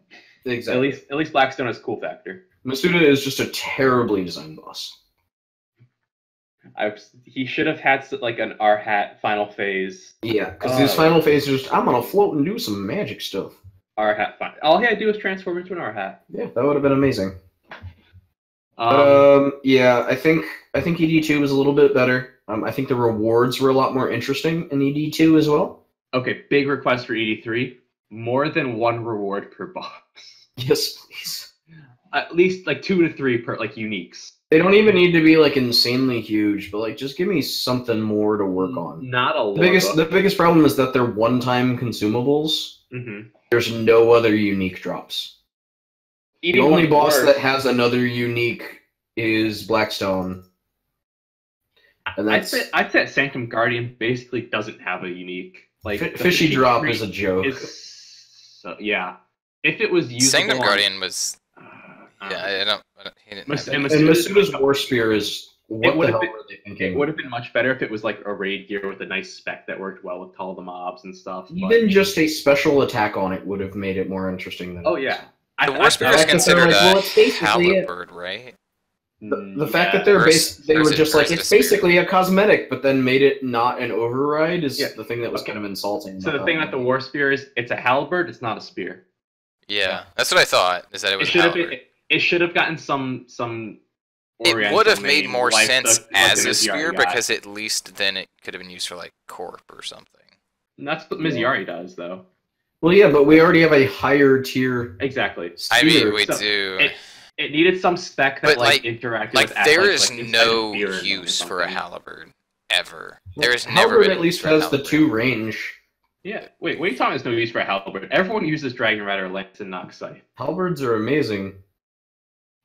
Exactly. at least Blackstone has cool factor. Masuda is just a terribly designed boss. He should have had like an R hat final phase. Yeah, because his final phase is just, I'm gonna float and do some magic stuff. R hat final. All he had to do was transform into an R hat. Yeah, that would have been amazing. Um, Yeah, I think ED2 was a little bit better. I think the rewards were a lot more interesting in ED2 as well. okay, big request for ED3: more than one reward per boss. Yes, please. At least like 2 to 3 per like uniques. They don't even need to be like insanely huge, but like just give me something more to work on. Not a lot. The biggest problem is that they're one-time consumables. Mm-hmm. There's no other unique drops. The only boss that has another unique is Blackstone. And I'd that's say Sanctum Guardian basically doesn't have a unique like the Fishy Drop Creek is a joke. so yeah. If it was usable Sanctum on- Guardian was. uh, Yeah, I don't. He didn't Mas- have and any- And Masuda's- Masuda's War Spear is what the would've hell been- were they It thinking? would have been much better if it was like a raid gear with a nice spec that worked well with all the mobs and stuff. but- Even just a special attack on it would have made it more interesting than. Oh it is. yeah. The War Spear is fact that they're considered like, a well, it's basically it. halberd, right? The fact that they're they were versus- just like versus it's Spear. basically a cosmetic, but then made it not an override is Yeah. the thing that was Okay. kind of insulting. So the thing about the War Spear is it's a halberd, it's not a spear. Yeah, that's what I thought. Is that it It was a should have halberd. been. It should have gotten some. It Oriental would have made name, more like sense the as a Miziari spear got. because at least then it could have been used for like Corp or something. And that's what Miziari does, though. Well, yeah, but we already have a higher tier. Exactly. I mean, spear. we So, do. It needed some spec that But, like- interacted Like with there is inside no of spear or use for a something. halberd ever. There has never Halberd been. at least a use has for a the halberd. 2 range. Yeah. Wait, what are you talking? There's no use for a halberd. Everyone uses Dragon Rider, Lance, and Noxite. Halberds are amazing.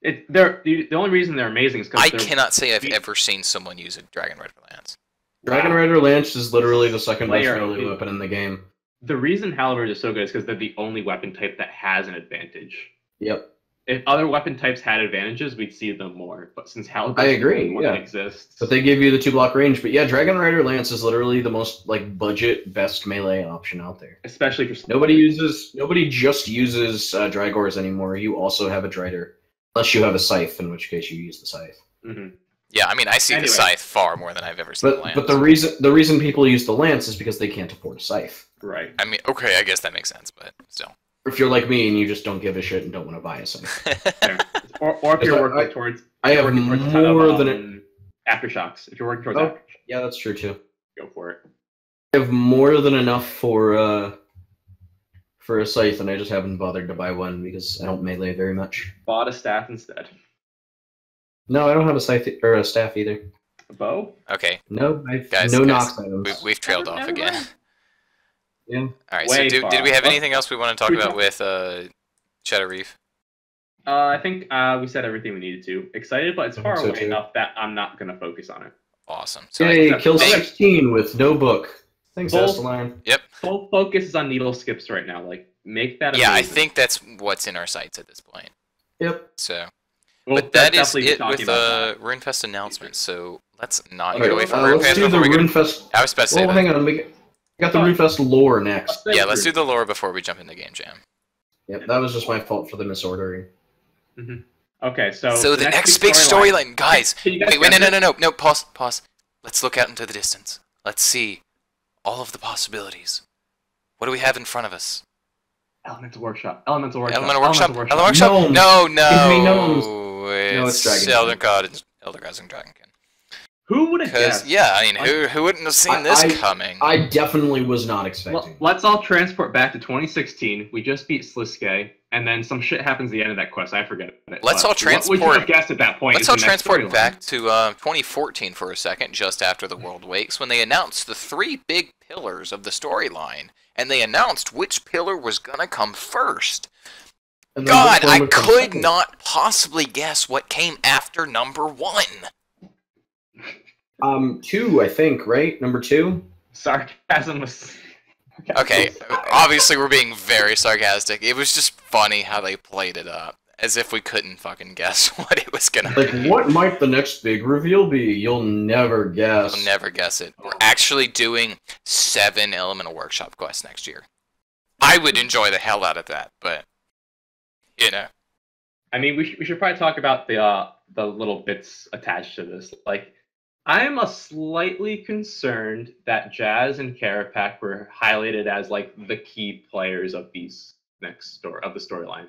The only reason they're amazing is because I cannot say I've ever seen someone use a Dragon Rider Lance. Dragon Rider Lance is literally the second best Player- melee weapon in the game. The reason Halberds are so good is because they're the only weapon type that has an advantage. Yep. If other weapon types had advantages, we'd see them more. But since Halberds I agree, is the only one yeah. that exists, But they give you the 2-block range. But yeah, Dragon Rider Lance is literally the most like budget best melee option out there. especially for Nobody just uses Drygores anymore. You also have a Drider. Unless you have a Scythe, in which case you use the Scythe. Mhm. Yeah, I mean, I see Anyway. the Scythe far more than I've ever seen the Lance. But the reason people use the Lance is because they can't afford a Scythe. Right. I mean, okay, I guess that makes sense, but still. If you're like me and you just don't give a shit and don't want to buy a Scythe. Fair. Or if you're I- working towards I have working towards a ton of, more than aftershocks. If you're working towards Oh. aftershocks, Yeah, that's true too. go for it. I have more than enough for a Scythe, and I just haven't bothered to buy one because I don't melee very much. Bought a staff instead. No, I don't have a Scythe or a staff either. A bow? Okay, No, I've Guys, no guys, Nox items. we've trailed off Never again. mind. Yeah. Alright, Way so did far. we have What? anything else we want to talk Should we about talk- with Shadow Reef? I think we said everything we needed to. Excited, but it's I far think so, away too. enough that I'm not going to focus on it. Awesome. So Yay, I, kill Thank- 16 with no book. Thanks, Full- Astaline. Full focus is on needle skips right now. Like, make that yeah, I amazing. think that's what's in our sights at this point. Yep. So, We'll but that is definitely be it talking with about that. Runefest announcements. So let's not Okay, get away from let's Runefest do the before we get. Runefest. I was about to say Well, that. hang on. We got the Runefest lore next. Yeah, let's do the lore before we jump into Game Jam. Yep, that was just my fault for the misordering. Okay, so So the next big storyline, guys. Can you guys Wait, guess it? no, pause. Let's look out into the distance. Let's see all of the possibilities. What do we have in front of us? Elemental Workshop. Elemental Workshop. Elemental Workshop? Elemental Elemental Workshop? Gnomes. No, Give me gnomes. It's it's Dragonkin. Elder Gods and Dragonkin. Who would have Because, guessed? yeah, I mean, who wouldn't have seen this I- coming? I definitely was not Well, expecting. let's all transport back to 2016. We just beat Sliske, and then some shit happens at the end of that quest. I forget it. Let's But all what would you transport- have guessed at that point? Let's is all the next transport storyline. back to 2014 for a second, just after the World Wakes, when they announced the 3 big pillars of the storyline, and they announced which pillar was gonna come first. And then God, which one I would come could second? not possibly guess what came after number 1. 2, I think, right? Number 2? Sarcasm was. Okay, obviously we're being very sarcastic. It was just funny how they played it up, as if we couldn't fucking guess what it was gonna Like, be. what might the next big reveal be? You'll never guess. I'll never guess it. We're actually doing 7 Elemental Workshop quests next year. I would enjoy the hell out of that, but you know. I mean, we should probably talk about the little bits attached to this. Like, I'm a slightly concerned that Jazz and Carapac were highlighted as like the key players of these next of the storyline,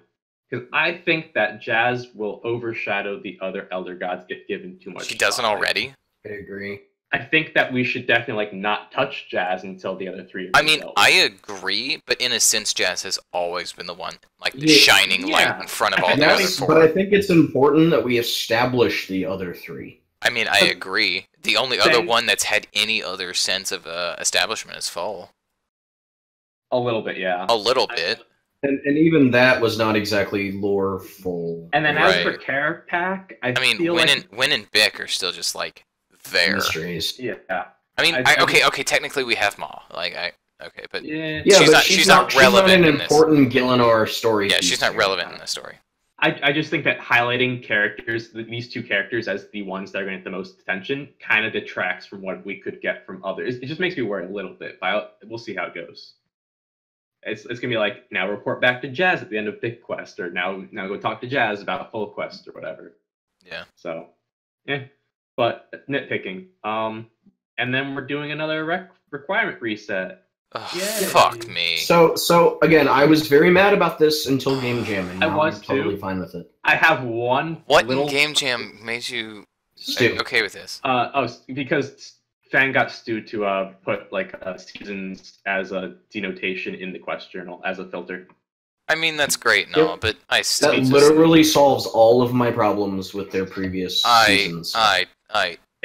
because I think that Jazz will overshadow the other Elder Gods if given too much. She doesn't spotlight. already. I agree. I think that we should definitely like not touch Jazz until the other 3. Are I mean, revealed. I agree, but in a sense, Jazz has always been the one, like the Yeah, shining light yeah. in front of all And the other Yes, 4. but I think it's important that we establish the other 3. I mean, I agree. The only Then- other one that's had any other sense of establishment is Fall. a little bit, yeah. A little bit. And even that was not exactly lore-full. And then as for Right. Carapac, I I mean, feel like Win and Bick are still just like there. Mysteries. yeah, I mean, I- okay. Technically, we have Ma. Okay, but yeah. Yeah, She's but not- she's not relevant an in this. important Gillinor story. yeah, piece she's not here. relevant in this story. I just think that highlighting characters, these 2 characters, as the ones that are going to get the most attention, kind of detracts from what we could get from others. It just makes me worry a little bit, but we'll see how it goes. It's gonna be like, now report back to Jazz at the end of Big Quest, or now go talk to Jazz about Full Quest or whatever. Yeah. So, yeah, but nitpicking. And then we're doing another requirement reset. Ugh, Yay. fuck me. So again, I was very mad about this until Game Jam, and I now was I'm totally too. fine with it. I have one What little in Game Jam made you Stu. okay with this? because Fan got Stu to put like seasons as a denotation in the quest journal as a filter. I mean, that's great and all, but I still That just, literally solves all of my problems with their previous seasons. I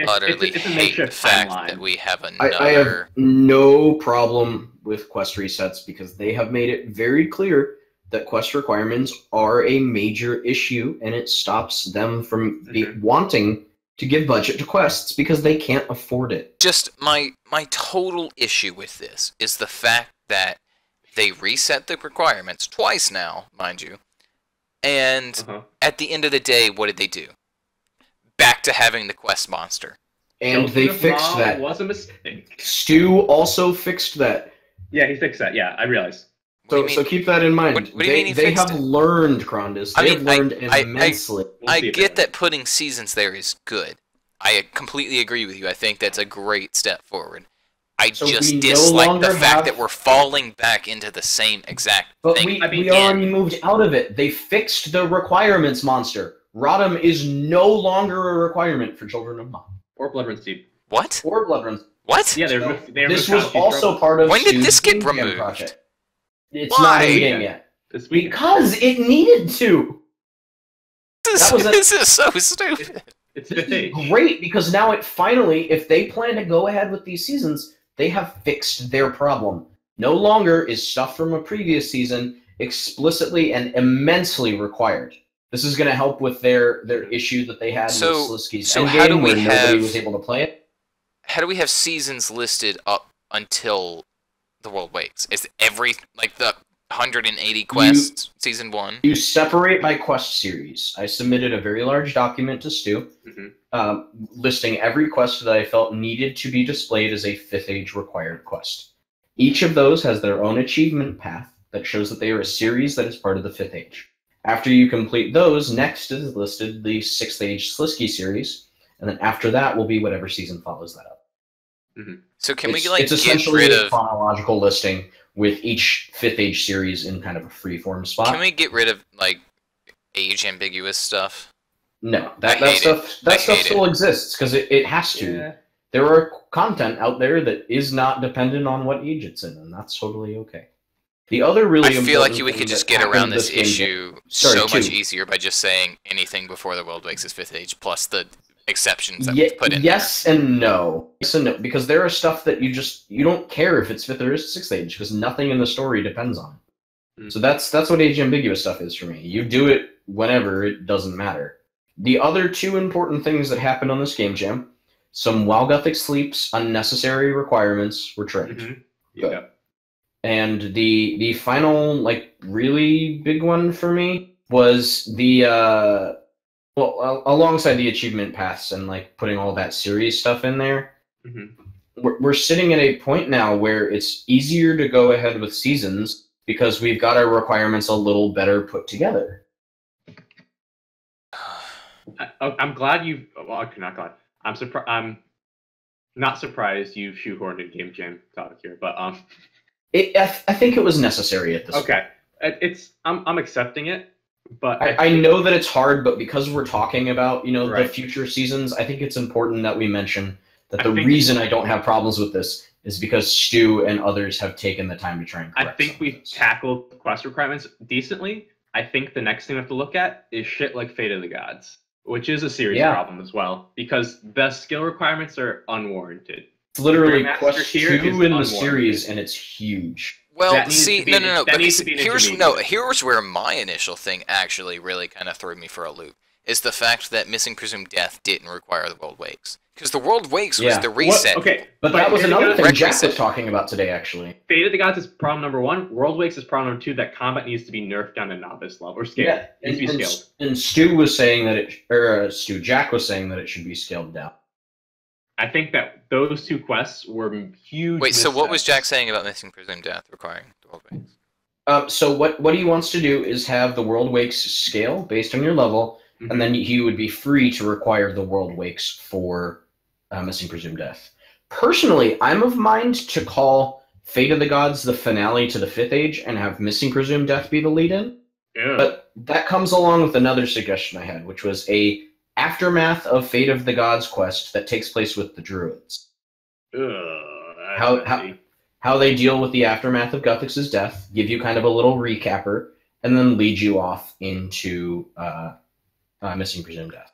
utterly it's a hate the makeshift fact timeline. that we have I have another. no problem with quest resets because they have made it very clear that quest requirements are a major issue, and it stops them from wanting to give budget to quests because they can't afford it. Just my total issue with this is the fact that they reset the requirements twice now, mind you, and at the end of the day, what did they do? Back to having the quest monster. And they fixed that. It was a mistake. Stu also fixed that. Yeah, he fixed that. Yeah, I realized. So keep that in mind. What do you mean they have learned, Crondis. They have learned immensely. I get that putting seasons there is good. I completely agree with you. I think that's a great step forward. I just dislike the fact that we're falling back into the same exact thing. But we already moved out of it. They fixed the requirements monster. Rodham is no longer a requirement for Children of Mom. Or Bloodrun Steep. What? Or Bloodrun. What? Yeah, this was also part of When did this get Stu's removed? Project. It's not in game yet. Because it needed to. This is so stupid. It's 5th age. Great, because now it finally, if they plan to go ahead with these seasons, they have fixed their problem. No longer is stuff from a previous season explicitly and immensely required. This is going to help with their issue that they had with Slisky's Endgame, where nobody was able to play it. How do we have seasons listed up until the World Wakes? Is every, like, the 180 quests, season 1? You separate by quest series. I submitted a very large document to Stu, listing every quest that I felt needed to be displayed as a 5th age required quest. Each of those has their own achievement path that shows that they are a series that is part of the 5th age. After you complete those, next is listed the 6th age Slisky series, and then after that will be whatever season follows that up. So can we it's essentially a chronological listing with each 5th age series in kind of a freeform spot. Can we get rid of, like, age ambiguous stuff? No, that stuff still exists because it has to. Yeah. There are content out there that is not dependent on what age it's in, and that's totally okay. The other really I feel like we could just get around this issue so much easier by just saying anything before the World Wakes is 5th age, plus the exceptions that we put in. Yes and no. Yes and no, because there are stuff that you don't care if it's 5th or 6th age, because nothing in the story depends on it. So that's what age ambiguous stuff is for me. You do it whenever, it doesn't matter. The other two important things that happened on this game jam, some While Gothic sleeps unnecessary requirements were trimmed. Yeah. And the final, like, really big one for me was the, alongside the achievement paths and, like, putting all that series stuff in there, we're sitting at a point now where it's easier to go ahead with seasons because we've got our requirements a little better put together. I'm glad you. Well, okay, not glad. I'm not surprised you shoehorned in Game Jam topic here, but I think it was necessary at this point. Okay, I'm accepting it, but I know that it's hard, but because we're talking about the future seasons, I think it's important that we mention that the reason I don't have problems with this is because Stu and others have taken the time to try and correct. I think we've tackled quest requirements decently. I think the next thing we have to look at is shit like Fate of the Gods, which is a serious problem as well, because the skill requirements are unwarranted. It's literally quest 2 in the series, and it's huge. Well, see, no. But here's where my initial thing actually really kind of threw me for a loop, is the fact that Missing Presumed Death didn't require the World Wakes. Because the World Wakes was the reset. But that was another thing Jack was talking about today, actually. Fate of the Gods is problem number 1. World Wakes is problem number 2. That combat needs to be nerfed down to novice level or scaled. Yeah, and Jack was saying that it should be scaled down. I think that those two quests were huge. Wait, so what was Jack saying about Missing Presumed Death requiring the World Wakes? So what he wants to do is have the World Wakes scale based on your level, and then he would be free to require the World Wakes for Missing Presumed Death. Personally, I'm of mind to call Fate of the Gods the finale to the 5th age and have Missing Presumed Death be the lead-in. Yeah. But that comes along with another suggestion I had, which was a aftermath of Fate of the Gods quest that takes place with the Druids. How they deal with the aftermath of Guthix's death, give you kind of a little recapper, and then lead you off into Missing Presumed Death.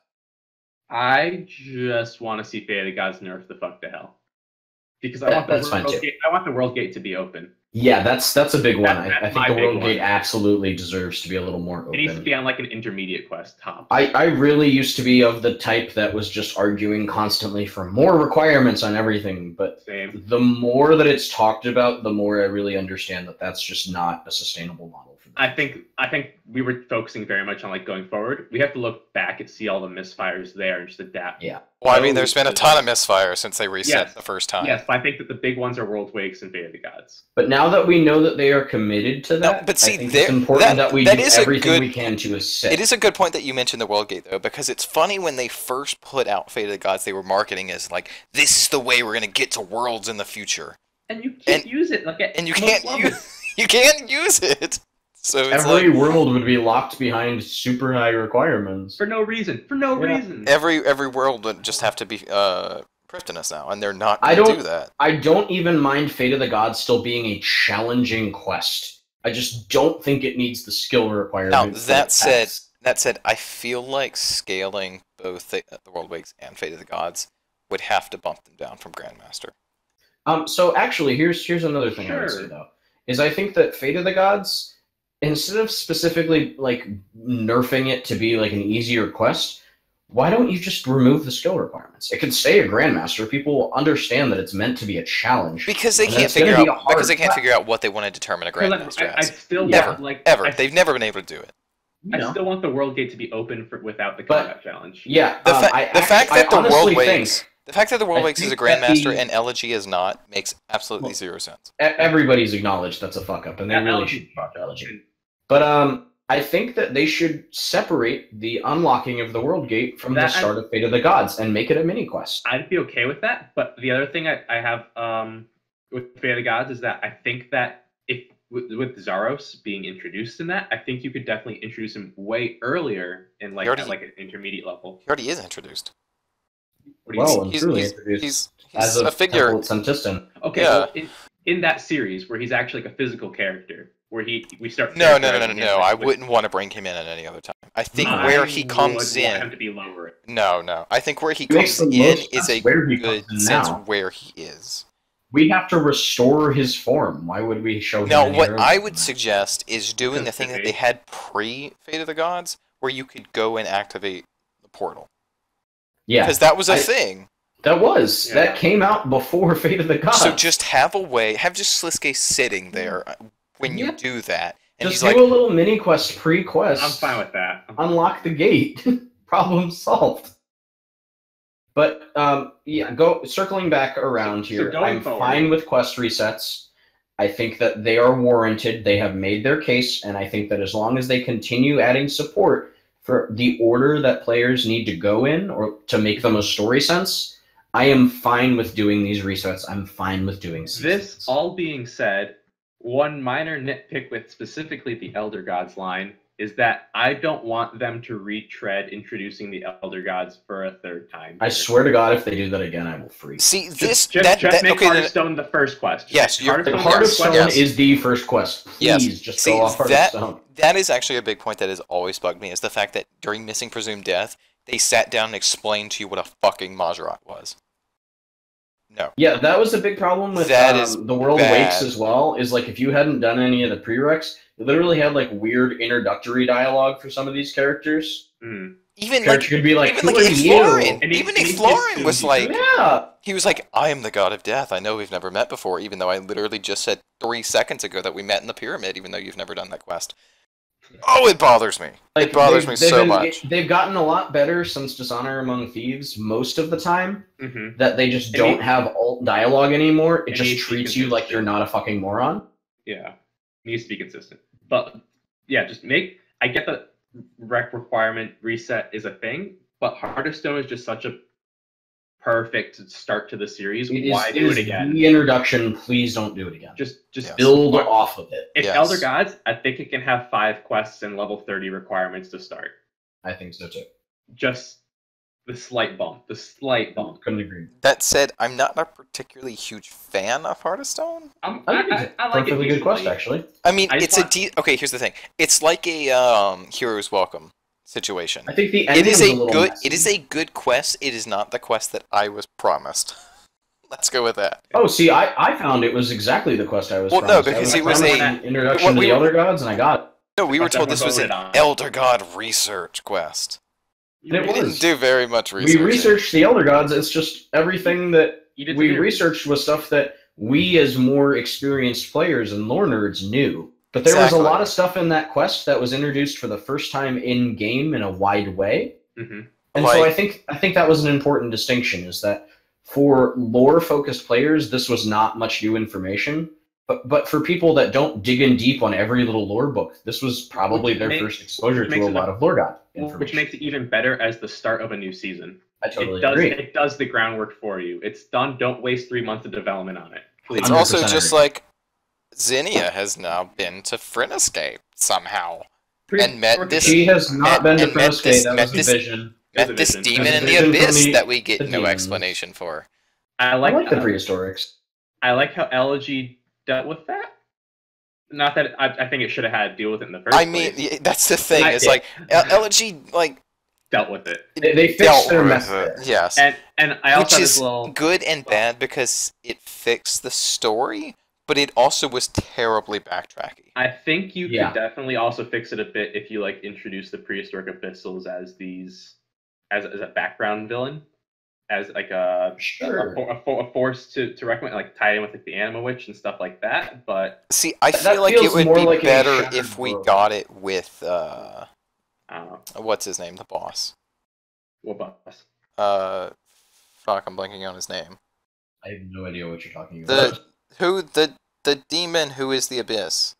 I just want to see Fate of the Gods nerf the fuck to hell. Because I want the World Gate to be open. Yeah, that's a big one. I That's think my the big World one. Gate absolutely deserves to be a little more open. It needs to be on like an intermediate quest top. I really used to be of the type that was just arguing constantly for more requirements on everything, but Same. the more that it's talked about, the more I really understand that that's just not a sustainable model for them. I think we were focusing very much on like going forward. We have to look back and see all the misfires there and just adapt. Yeah. Well, I mean, there's been a ton of misfires since they reset Yes. the first time. Yes, but I think that the big ones are World Wakes and Fate of the Gods. But now that we know that they are committed to that, but see, I think it's important that we do everything we can to assist. It is a good point that you mentioned the World Gate, though, because it's funny when they first put out Fate of the Gods, they were marketing as like, this is the way we're going to get to worlds in the future. And you can't use it. You can't use it. So it's every world would be locked behind super high requirements for no reason. For no reason. Every world would just have to be Kryptonus now, and they're not going to do that. I don't even mind Fate of the Gods still being a challenging quest. I just don't think it needs the skill requirement. Now that said, I feel like scaling both the World Wakes and Fate of the Gods would have to bump them down from Grandmaster. So actually, here's another thing I would say though, is I think that Fate of the Gods, instead of specifically like nerfing it to be like an easier quest, why don't you just remove the skill requirements? It could stay a Grandmaster. People will understand that it's meant to be a challenge. Because they can't figure out what they want to determine a Grandmaster as. They've never been able to do it. I still want the World Gate to be open without the combat challenge. Yeah, the fact that the World Wakes is a Grandmaster and Elegy is not makes absolutely zero sense. Everybody's acknowledged that's a fuck up, and they really should fuck Elegy. But I think that they should separate the unlocking of the World Gate from the start of Fate of the Gods and make it a mini quest. I'd be okay with that, but the other thing I have with Fate of the Gods is that I think that if with Zaros being introduced in that, I think you could definitely introduce him way earlier in like at like an intermediate level. He already is introduced. He's as a figure. Okay, well, in that series where he's actually like a physical character. Where we start. No. I wouldn't want to bring him in at any other time. I think where he comes in. Want him to be lower. No. I think where he comes in is a good sense where he is. We have to restore his form. Why would we show him? No, what I would suggest is doing the thing that they had pre-Fate of the Gods, where you could go and activate the portal. Yeah, because that was a thing. That came out before Fate of the Gods. So just have just Sliske sitting there. When you do that, and just do a little mini quest pre-quest. I'm fine with that. Unlock the gate. Problem solved. But circling back around here, I'm fine with quest resets. I think that they are warranted. They have made their case, and I think that as long as they continue adding support for the order that players need to go in or to make the most story sense, I am fine with doing these resets. I'm fine with doing seasons. This all being said, one minor nitpick with specifically the Elder Gods line is that I don't want them to retread introducing the Elder Gods for a third time. I swear to God, if they do that again, I will freak. See, just make Heart of Stone the first quest. Heart of Stone is the first quest. Please, just go off Heart of Stone. That is actually a big point that has always bugged me, is the fact that during Missing Presumed Death, they sat down and explained to you what a fucking Mazrat was. No. Yeah, that was a big problem with the World Wakes as well, is like if you hadn't done any of the prereqs, you literally had like weird introductory dialogue for some of these characters. Mm. Even like could be like, even like Florin. Even Florin was like, yeah. He was like, I am the god of death. I know we've never met before, even though I literally just said 3 seconds ago that we met in the pyramid, even though you've never done that quest. Oh, it bothers me. Like, it bothers me so much. They've gotten a lot better since Dishonor Among Thieves most of the time, that they just don't have alt dialogue anymore. It just treats you like you're not a fucking moron. Yeah. It needs to be consistent. But, yeah, just I get the rec requirement reset is a thing, but Heart of Stone is just such a perfect start to the series. Why do it again? The introduction, please don't do it again. Just build off of it. If Elder Gods, I think it can have 5 quests and level 30 requirements to start. I think so too. Just the slight bump. Couldn't agree. That said, I'm not a particularly huge fan of Heart of Stone. I like it. Perfectly good quest, actually. I mean, okay, here's the thing. It's like a Hero's Welcome situation. I think the ending it is a good quest. It is not the quest that I was promised. Let's go with that. Oh, see, I found it was exactly the quest I was. Well, no, promised. because I it was promised an introduction to the Elder Gods, and I got it. No, we were told this was an Elder God God research quest. And it We didn't was. do very much research. We researched the Elder Gods. It's just everything that we researched was stuff that we, as more experienced players and lore nerds, knew. But there was a lot of stuff in that quest that was introduced for the first time in game in a wide way. Mm-hmm. And so I think that was an important distinction, is that for lore-focused players, this was not much new information. But for people that don't dig in deep on every little lore book, this was probably their first exposure to a lot of lore god information. Which makes it even better as the start of a new season. I totally agree. It does the groundwork for you. It's done. Don't waste 3 months of development on it. Please. It's also just like Zinnia has now been to Frinescape somehow. And met this. She has not been to Frinescape. That was a vision. Met this demon in the abyss that we get no explanation for. I like the prehistorics. I like how Elegy dealt with that. Not that I think it should have had to deal with it in the first place. I mean, that's the thing. It's like Elegy dealt with it. They fixed their mess there. Yes. And I also which is good and bad because it fixed the story, but it also was terribly backtracky. I think you could definitely also fix it a bit if you introduce the prehistoric abyssals as a background villain, as a force to recommend, tie in with the Anima Witch and stuff like that. But see, I feel like it would be better if we got it with I don't know. What's his name? The boss. What boss? Fuck, I'm blanking on his name. I have no idea what you're talking about. The demon who is the Abyss.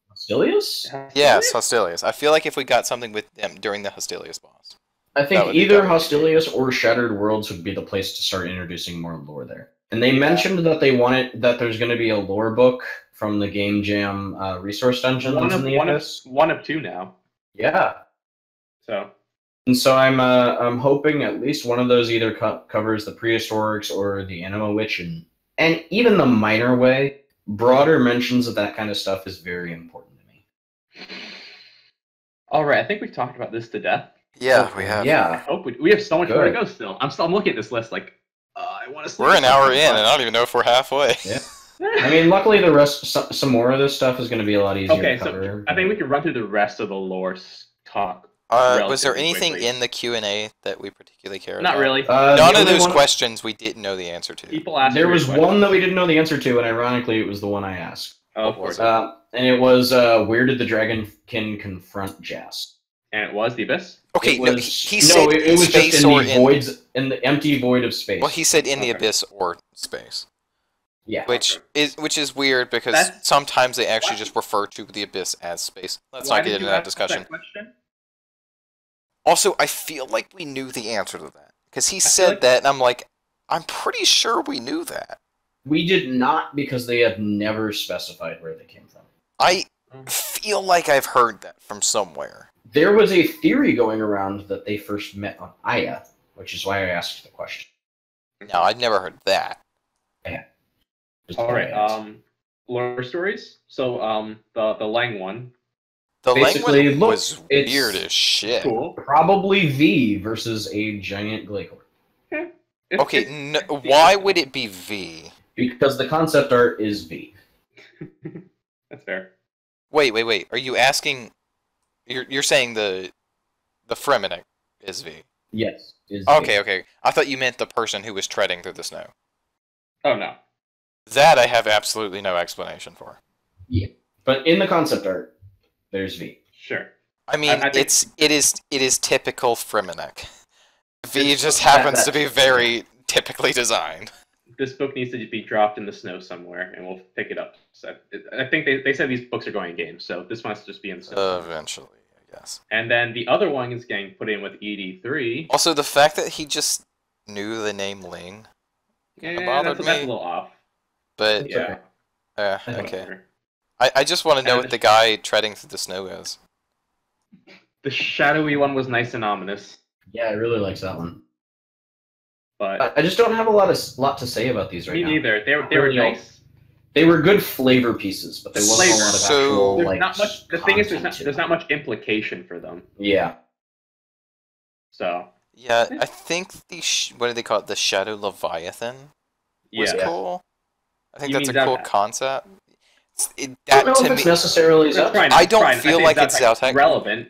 Hostilius? Yes, Hostilius. I feel like if we got something with them during the Hostilius boss. I think either Hostilius or Shattered Worlds would be the place to start introducing more lore there. And they mentioned that they wanted that there's going to be a lore book from the Gamejam resource dungeon. One of two now. Yeah. And so I'm hoping at least one of those either covers the prehistorics or the Anima Witch, and even the minor way. Broader mentions of that kind of stuff is very important to me. All right, I think we've talked about this to death. Yeah, we have. Yeah, I hope we have so much more to go still. I'm looking at this list I want to. We're an hour in, and I don't even know if we're halfway. Yeah. I mean, luckily the rest, some more of this stuff is going to be a lot easier to cover. So I think we can run through the rest of the lore talk. Was there anything in the Q&A that we particularly cared about? Not really. None of those questions we didn't know the answer to. People asked. There was one that we didn't know the answer to, and ironically, it was the one I asked. Oh, of course. And it was, where did the Dragonkin confront Jas? And it was the Abyss? Okay, it was just in the empty void of space. Well, he said in the Abyss or space. Yeah. Which is weird because sometimes they actually just refer to the Abyss as space. Let's not get into that discussion. Also, I feel like we knew the answer to that. Because he said that, and I'm like, I'm pretty sure we knew that. We did not, because they had never specified where they came from. I feel like I've heard that from somewhere. There was a theory going around that they first met on Aya, which is why I asked the question. No, I'd never heard that. Yeah. Alright, lore stories. So, the Lang one. The Lang one was weird as shit. Cool. Probably V versus a giant Glacier. Okay, why would it be V? Because the concept art is V. That's fair. Wait. Are you asking... You're saying the Fremenic is V? Yes. Okay. I thought you meant the person who was treading through the snow. Oh, no. That I have absolutely no explanation for. Yeah. But in the concept art, there's V. Sure. I mean, it is typical Fremenic. V just happens to be very typically designed. This book needs to be dropped in the snow somewhere, and we'll pick it up. So I think they said these books are going in games, so this must just be in the snow. Eventually, I guess. And then the other one is getting put in with ED3. Also, the fact that he just knew the name Ling bothered me. That's a little off. But, yeah. Okay. I just want to know what the guy treading through the snow is. The shadowy one was nice and ominous. Yeah, I really liked that one. But I just don't have a lot to say about these right now. Me neither. They were nice. They were good flavor pieces, but there wasn't a lot of actual not much. The thing is, there's not much implication for them. Yeah. So. Yeah, I think what do they call it? The Shadow Leviathan. was Yeah. cool. I think You that's a mean cool Zautek? concept. I don't know To if it's me, necessarily It's Zautek. fine, I it's don't fine. feel think like it's Zautek's Zautek. relevant.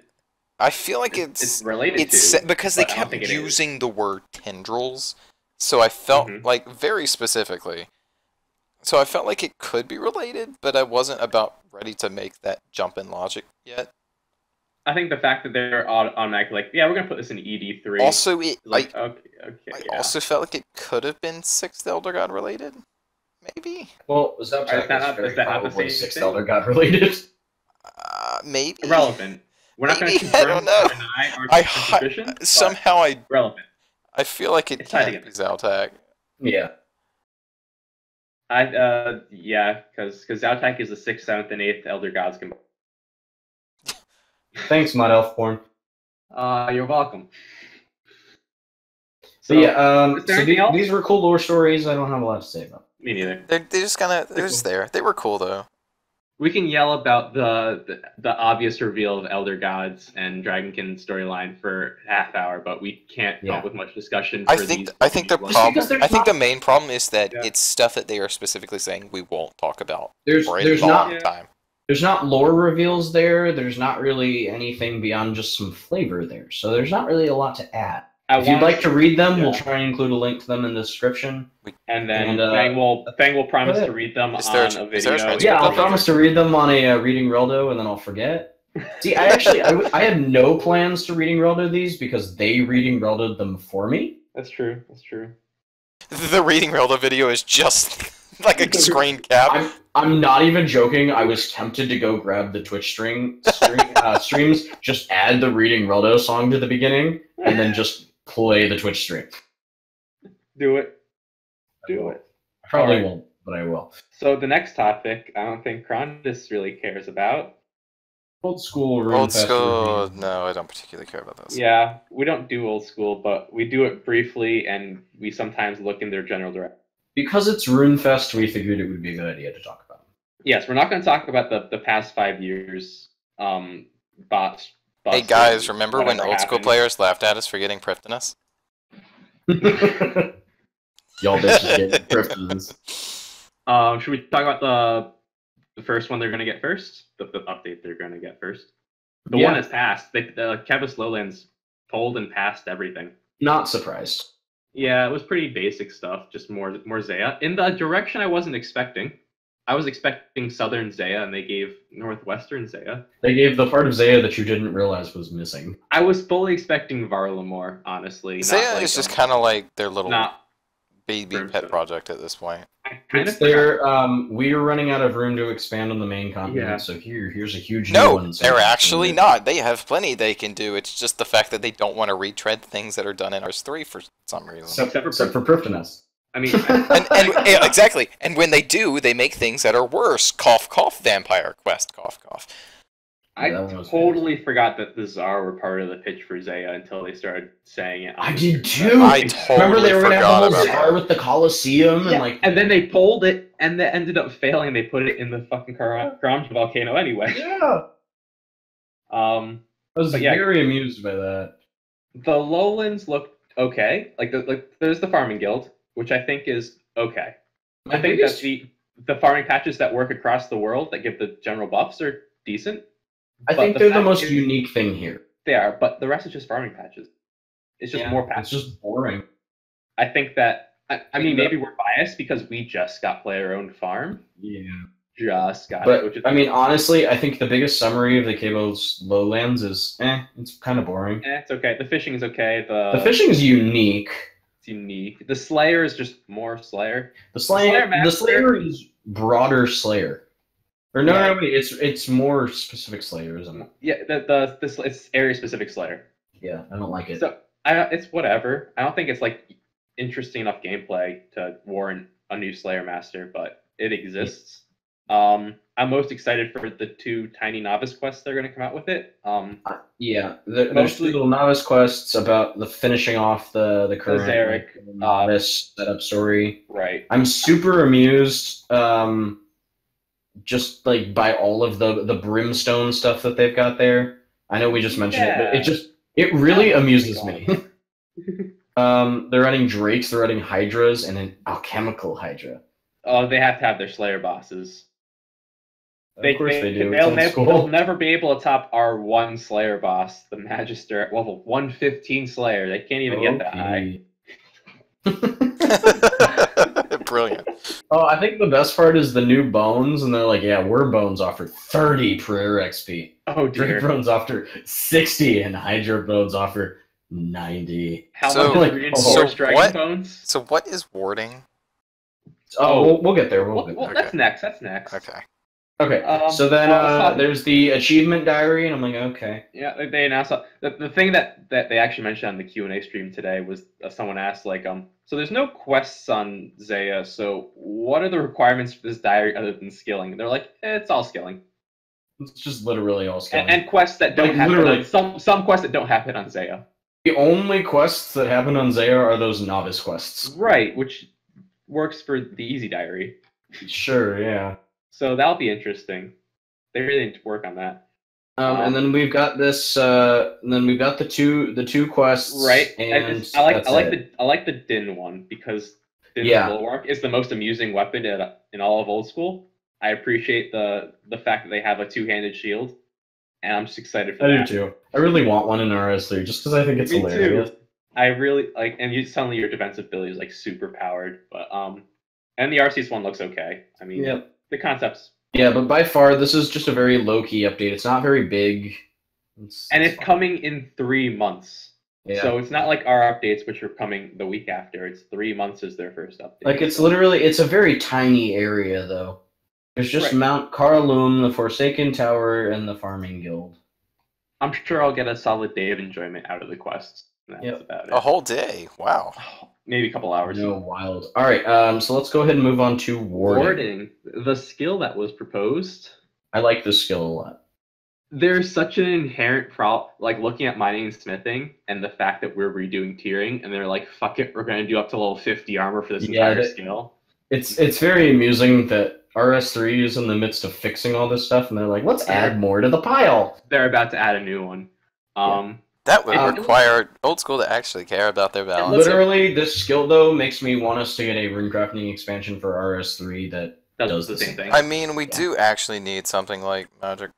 I feel like It's related it's to, because they but I don't kept think it is. using the word tendrils, so I felt Mhm. like very specifically. So I felt like it could be related, but I wasn't about ready to make that jump in logic yet. I think the fact that they're automatically like, yeah, we're gonna put this in ED3. Also, like, okay, I yeah. also felt like it could have been Sixth Elder God related, maybe. Well, Zautek is very not the probably same Sixth thing? Elder God related. Maybe. Irrelevant. We're not going to Maybe, I confirm don't know. or deny our suspicion. Somehow Relevant. I feel like it It's tied can't be together. Zautek. Yeah. Yeah, because Zautek is the 6th, 7th, and 8th Elder Gods combined. Thanks, Mud Elf Porn. You're welcome. So yeah, is there so anything else? these were cool lore stories. I don't have a lot to say about. Me neither. They're just there. They were cool though. We can yell about the obvious reveal of Elder Gods and Dragonkin storyline for half hour, but we can't come up with much discussion. I think the problem. I think the main problem is that it's stuff that they are specifically saying we won't talk about for a long time. There's not lore reveals there. There's not really anything beyond just some flavor there. So there's not really a lot to add. If you'd like to read them, we'll try and include a link to them in the description. And then Fang will promise to read them on a video. Yeah, I'll promise to read them on a Reading Reldo, and then I'll forget. See, I had no plans to Reading Reldo these because they Reading Reldoed them for me. That's true. That's true. The Reading Reldo video is just like a screen cap. I'm not even joking. I was tempted to go grab the Twitch streams, just add the Reading Reldo song to the beginning, and then just play the Twitch stream. Do it. Do it. I probably won't, but I will. So the next topic, I don't think Crondis really cares about. Old school. No, I don't particularly care about those. Yeah, we don't do old school, but we do it briefly, and we sometimes look in their general direction. Because it's Runefest, we figured it would be a good idea to talk about. Yes, we're not going to talk about the past 5 years. Bots. Hey guys, remember when old school players laughed at us for getting Prifdinus? Y'all bitches getting Prifdinus. Should we talk about the first one they're going to get first? The update they're going to get first? The one that's passed. The Kevis Lowlands told and passed everything. Not surprised. Yeah, it was pretty basic stuff, just more Zaya. In the direction I wasn't expecting. I was expecting Southern Zaya, and they gave Northwestern Zaya. They gave the part of Zaya that you didn't realize was missing. I was fully expecting Varlamore, honestly. Zaya is just kind of like their little baby pet project at this point. It's their, we are running out of room to expand on the main continent, so here's a huge new one. No, they're actually not. They have plenty they can do. It's just the fact that they don't want to retread things that are done in Rs3 for some reason. Except for Prifdinus. I mean, and exactly. And when they do, they make things that are worse. Cough, cough, Vampire Quest, cough, cough. I totally forgot that the Tsar were part of the pitch for Zaya until they started saying it. I did too. I totally remember they were going to have a whole Tsar Tsar with the Colosseum and then they pulled it and they ended up failing. They put it in the fucking Karamja volcano anyway. Yeah. I was very amused by that. The Lowlands looked okay. Like there's the Farming Guild, which I think is okay. I think that the farming patches that work across the world that give the general buffs are decent. I think they're the most unique thing here. They are, but the rest is just farming patches. It's just more patches. It's just boring. I think that, I mean, maybe we're biased because we just got player-owned farm. Yeah. Just got it. Which is, I mean, honestly, I think the biggest summary of the Cable's Lowlands is, it's kind of boring. It's okay. The fishing is okay. The fishing is unique. It's unique. The Slayer is just more Slayer. The Slayer is broader Slayer. Or no, wait, it's more specific Slayer, isn't it? Yeah, it's area specific Slayer. Yeah, I don't like it. So it's whatever. I don't think it's like interesting enough gameplay to warrant a new Slayer Master, but it exists. I'm most excited for the 2 tiny novice quests that are going to come out with it. There's 2 little novice quests about the finishing off the current novice setup story. Right. I'm super amused, just like by all of the brimstone stuff that they've got there. I know we just mentioned it, but it really amuses me. They're running Drakes, they're running Hydras, and an alchemical Hydra. Oh, they have to have their Slayer bosses. Of course they do. They'll never be able to top our one Slayer boss, the Magister, at level 115 Slayer. They can't even get that high. Brilliant. Oh, I think the best part is the new bones, and they're like, yeah, Were Bones offer 30 per XP. Oh dear. Drake Bones offer 60, and Hydra Bones offer 90. How much is reinforced Dragon Bones? So what is warding? Oh, we'll get there. Well, Okay. That's next. Okay. Okay, so then there's the achievement diary, and I'm like, okay. Yeah, they announced the thing that they actually mentioned on the Q&A stream today was someone asked like, so there's no quests on Zaya, so what are the requirements for this diary other than skilling? And they're like, it's all skilling. It's just literally all skilling. And quests that don't happen on some quests that don't happen on Zaya. The only quests that happen on Zaya are those novice quests. Right, which works for the easy diary. Sure, yeah. So that'll be interesting. They really need to work on that. And then we've got this. And then we've got the two quests. Right. And I like the Din one because Din's bulwark is the most amusing weapon in all of Old School. I appreciate the fact that they have a two-handed shield, and I'm just excited for that. I do too. I really want one in RS3 just because I think it's hilarious. Too. I really like, and suddenly your defensive ability is like super powered. But and the Arceus one looks okay. I mean, the concepts. Yeah, but by far this is just a very low-key update. It's not very big. It's coming in 3 months. Yeah. So it's not like our updates, which are coming the week after. It's 3 months is their first update. Like it's a very tiny area though. There's just Mount Karlum, the Forsaken Tower, and the Farming Guild. I'm sure I'll get a solid day of enjoyment out of the quests. That's about it. A whole day. Wow. Maybe a couple hours. No, wild. All right, so let's go ahead and move on to warding. The skill that was proposed. I like this skill a lot. There's such an inherent problem, like looking at mining and smithing, and the fact that we're redoing tiering, and they're like, "Fuck it, we're gonna do up to level 50 armor for this entire skill." It's very amusing that RS3 is in the midst of fixing all this stuff, and they're like, "Let's add more to the pile." They're about to add a new one. That would require Old School to actually care about their balance. Literally, this skill, though, makes me want us to get a runecrafting expansion for RS3 that does the same thing. I mean, we do actually need something like magic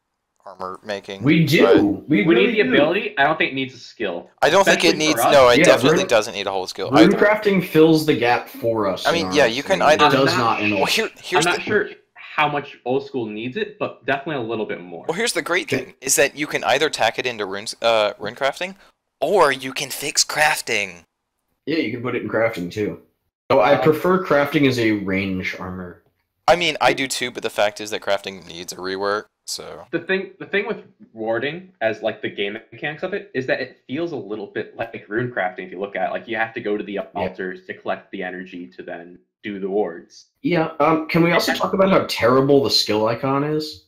armor making. We do. We need the ability. I don't think it needs a skill. I don't think it needs... No, it definitely doesn't need a whole skill. Runecrafting fills the gap for us. I mean, yeah, you can either... It does not. Well, here's I'm not sure how much Old School needs it, but definitely a little bit more. Well, here's the great thing, is that you can either tack it into runecrafting, or you can fix crafting. Yeah, you can put it in crafting, too. So I prefer crafting as a range armor. I mean, I do too, but the fact is that crafting needs a rework, so... The thing with warding, as like the game mechanics of it, is that it feels a little bit like runecrafting if you look at it. Like, you have to go to the altars to collect the energy to then do the wards. Yeah, can we also talk about how terrible the skill icon is?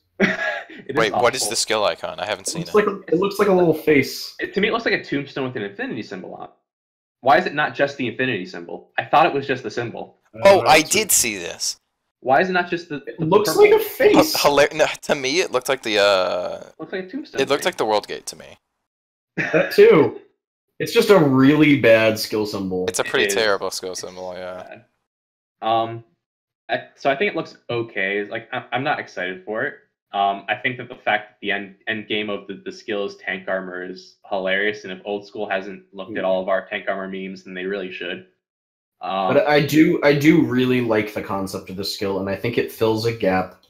Wait, what is the skill icon? I haven't seen it. It looks like a little face. To me, it looks like a tombstone with an infinity symbol on it. Why is it not just the infinity symbol? I thought it was just the symbol. Oh, I did see this. Why is it not just the It looks like a face. No, to me, it looked like the looks like a tombstone. It looked like the World Gate to me. That too. It's just a really bad skill symbol. It's a pretty terrible skill symbol, yeah. So I think it looks okay. Like, I'm not excited for it. I think that the fact that the end game of the skill is tank armor is hilarious, and if Old School hasn't looked at all of our tank armor memes, then they really should. But I do really like the concept of the skill, and I think it fills a gap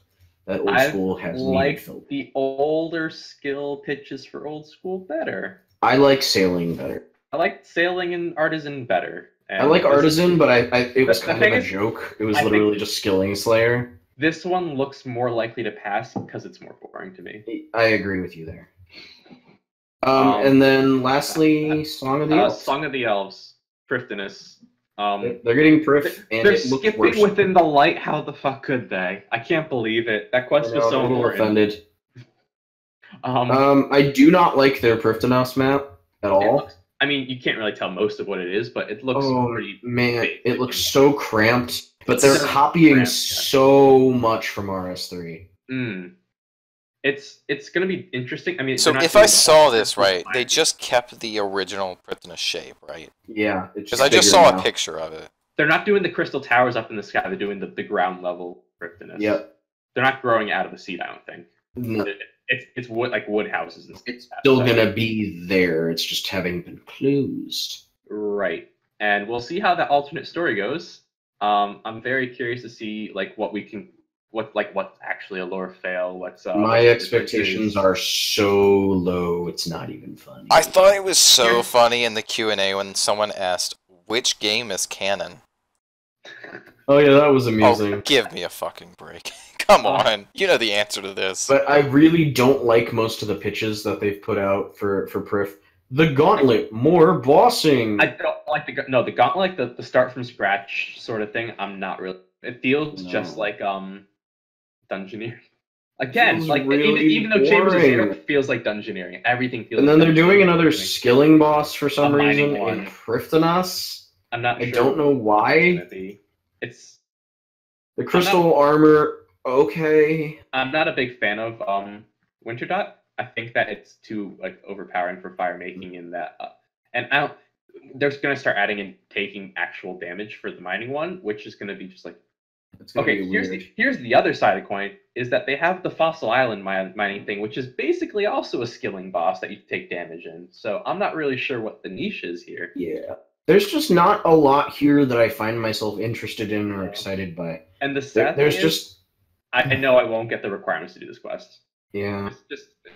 that Old School has needed filled. The older skill pitches for Old School better. I like sailing better. I like sailing and artisan better. And I like artisan, but it was kind of a joke. It was literally just skilling Slayer. This one looks more likely to pass because it's more boring to me. I agree with you there. And then lastly, Song of the Elves. Song of the Elves. Prifdinus. They're getting Prif, and they're it looks skipping worse. within the light. How the fuck could they? I can't believe it. That quest was so important. Offended. I do not like their Prifdinus map at all. I mean, you can't really tell most of what it is, but it looks pretty. Man, it looks so cramped. But they're copying so much from RS3. It's gonna be interesting. I mean, So they're not if doing I the saw whole this right, they design. just kept the original Kryptonite shape, right? Yeah, it's Because I just bigger saw now. a picture of it. They're not doing the crystal towers up in the sky. They're doing the ground level Kryptonus. Yep. They're not growing out of the seed. I don't think. No, It's wood, like wood houses and stuff. it's still gonna be there. It's just having been closed. Right, and we'll see how that alternate story goes. I'm very curious to see like what's actually a lore fail. My what's the expectations differences. are so low, it's not even funny. I thought it was so Here's- funny in the Q&A when someone asked, which game is canon? Oh yeah, that was amusing. Oh, give me a fucking break. Come on. You know the answer to this. But I really don't like most of the pitches that they've put out for Prif. The Gauntlet, more bossing. I don't like the gauntlet, like the start from scratch sort of thing. I'm not really. It feels just like Dungeoneering. Again, Feels like really even though Chambers of boring. Zero feels like Dungeoneering, everything feels. And like then they're doing another Dungeoneering. skilling boss for some A mining reason one. in Priftanas. I'm not. I sure don't know what why. it's gonna be. It's. The crystal armor, okay. I'm not a big fan of Winter Dot. I think that it's too like overpowering for fire making in that, and I don't. They're gonna start adding and taking actual damage for the mining one, which is gonna be just like. It's gonna Okay, be weird. here's the other side of the coin is that they have the Fossil Island mining thing, which is basically also a skilling boss that you take damage in. So I'm not really sure what the niche is here. Yeah. There's just not a lot here that I find myself interested in or excited by. And the sad There's thing is, just I know I won't get the requirements to do this quest. yeah.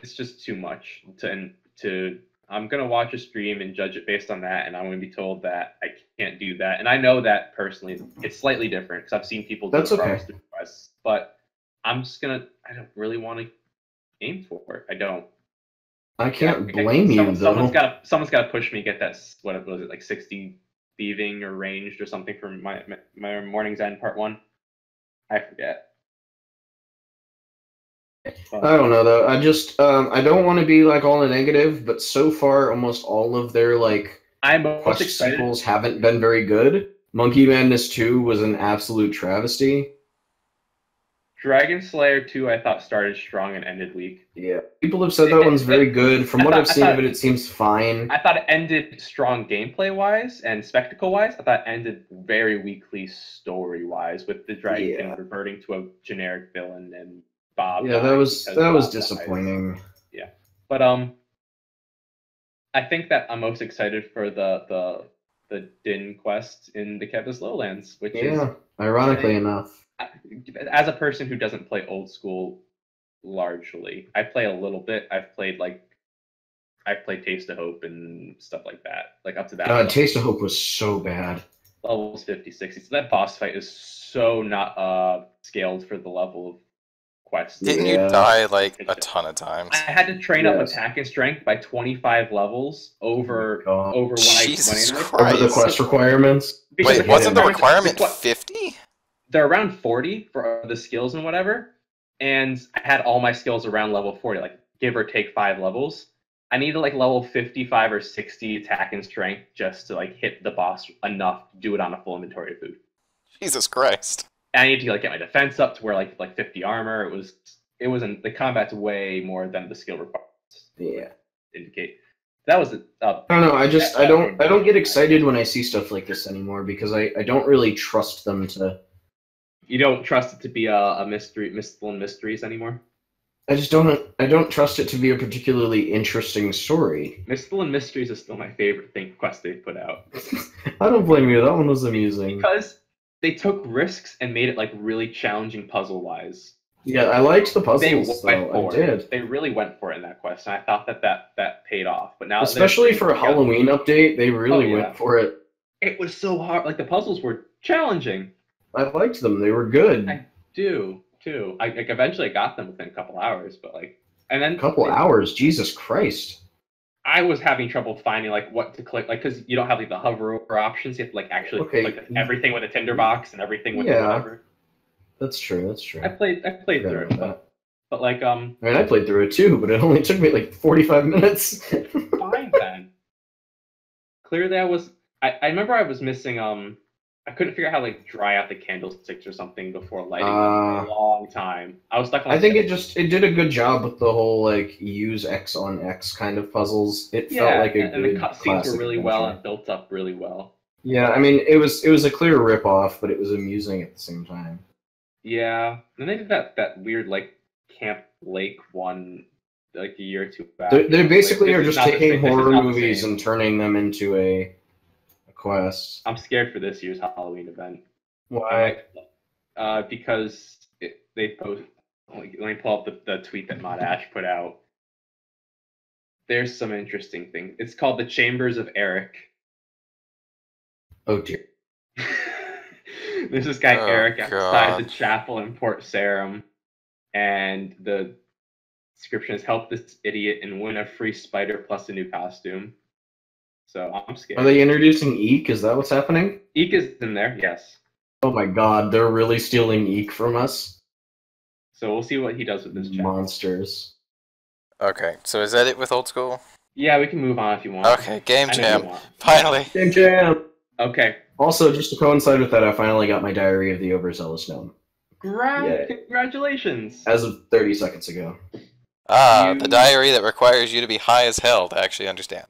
It's just too much to. I'm gonna watch a stream and judge it based on that, and I'm gonna be told that I can't do that. And I know that personally, it's slightly different because I've seen people do That's okay. quests. But I'm just gonna. I don't really want to aim for it. I don't. I can't blame you though. Someone's got to push me get that. What was it like 60 thieving or ranged or something for my Morning's End part 1? I forget. I don't know though. I just I don't want to be like all negative, but so far almost all of their like I'm most quest excited. sequels haven't been very good. Monkey Madness 2 was an absolute travesty. Dragon Slayer 2, I thought started strong and ended weak. Yeah. People have said that one's very good. From what I've seen of it, it seems fine. I thought it ended strong gameplay-wise and spectacle-wise. I thought it ended very weakly story-wise with the dragon reverting to a generic villain and Bob. Yeah, that was disappointing. Yeah. But I think that I'm most excited for the Din quest in the Kebis Lowlands, which is ironically enough. As a person who doesn't play old school largely, I play a little bit. I've played Taste of Hope and stuff like that, like up to that. God, Taste of Hope was so bad. Levels 50, 60. So that boss fight is so not scaled for the level of quest. Didn't you die like a ton of times? I had to train up attack and strength by 25 levels over when Jesus I went Christ. Over the quest requirements. Wait, wasn't the requirement 50? They're around 40 for the skills and whatever, and I had all my skills around level 40, like give or take 5 levels. I needed like level 55 or 60 attack and strength just to like hit the boss enough to do it on a full inventory of food. Jesus Christ. And I need to like get my defense up to where like 50 armor. It wasn't the combat's way more than the skill requirements. Yeah. Indicate. That was I don't know. I don't get excited when I see stuff like this anymore because I don't really trust them to. You don't trust it to be a mystery, Mistful and Mysteries anymore? I just don't. I don't trust it to be a particularly interesting story. Mistful and Mysteries is still my favorite quest they've put out. I don't blame you. That one was amusing because they took risks and made it like really challenging puzzle-wise. Yeah, I liked the puzzles. I did. They really went for it in that quest, and I thought that paid off. But now, especially for a Halloween update, they really went for it. It was so hard. Like the puzzles were challenging. I liked them. They were good. I do too. I eventually got them within a couple hours, but and then a couple hours. Jesus Christ. I was having trouble finding like what to click, like because you don't have like the hover over options. You have to like actually click everything with a tinderbox and everything with whatever. That's true. That's true. I played through it, but like I mean, I played through it too, but it only took me like 45 minutes. Fine then. Clearly, I remember I was missing I couldn't figure out how to like dry out the candlesticks or something before lighting them for a long time. I was stuck on. I think it did a good job with the whole like use X on X kind of puzzles. It felt like a and good the cutscenes classic were really adventure. well and built up really well. Yeah, I mean it was a clear ripoff, but it was amusing at the same time. Yeah, and they did that weird like Camp Lake one like a year or two back. They basically like, are just taking horror movies and turning them into a quest. I'm scared for this year's Halloween event. Why? Because they post. Let me pull up the tweet that Mod Ash put out. There's some interesting things. It's called the Chambers of Eric. Oh dear. There's this guy Eric outside the chapel in Port Sarum, and the description is help this idiot and win a free spider plus a new costume. So I'm scared. Are they introducing Eek? Is that what's happening? Eek is in there, yes. Oh my god, they're really stealing Eek from us? So we'll see what he does with this chapter. Monsters. Okay, so is that it with old school? Yeah, we can move on if you want. Okay, Game Jam. Finally. Game Jam! Okay. Also, just to coincide with that, I finally got my Diary of the Overzealous Gnome. Congratulations! As of 30 seconds ago. The diary that requires you to be high as hell to actually understand.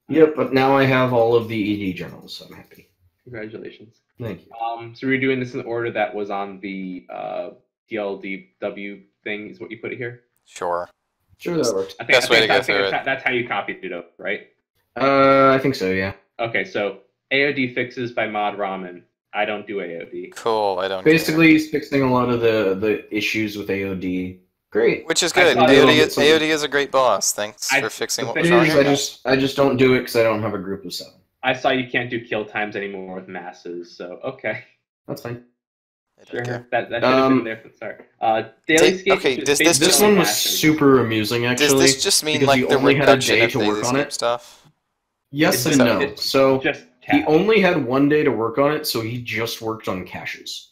Yep, but now I have all of the ED journals, so I'm happy. Congratulations. Thank you. So we're doing this in the order that was on the DLDW thing, is what you put it here? Sure. Sure, that works. Best way to go through it. That's how you copied it up, right? I think so, yeah. Okay, so AOD fixes by Mod Ramen. I don't do AOD. Cool, I don't Basically, he's fixing a lot of the issues with AOD. Great. Which is good. AOD is a great boss. Thanks for fixing what was wrong. I just don't do it because I don't have a group of 7. I saw you can't do kill times anymore with masses, so okay. That's fine. Sure, that should have been there. Sorry. Dailyscape. Okay, this one was super amusing, actually. Does this just mean like the only had a day to work on it stuff? Yes and no. So he only had 1 day to work on it, so he just worked on caches.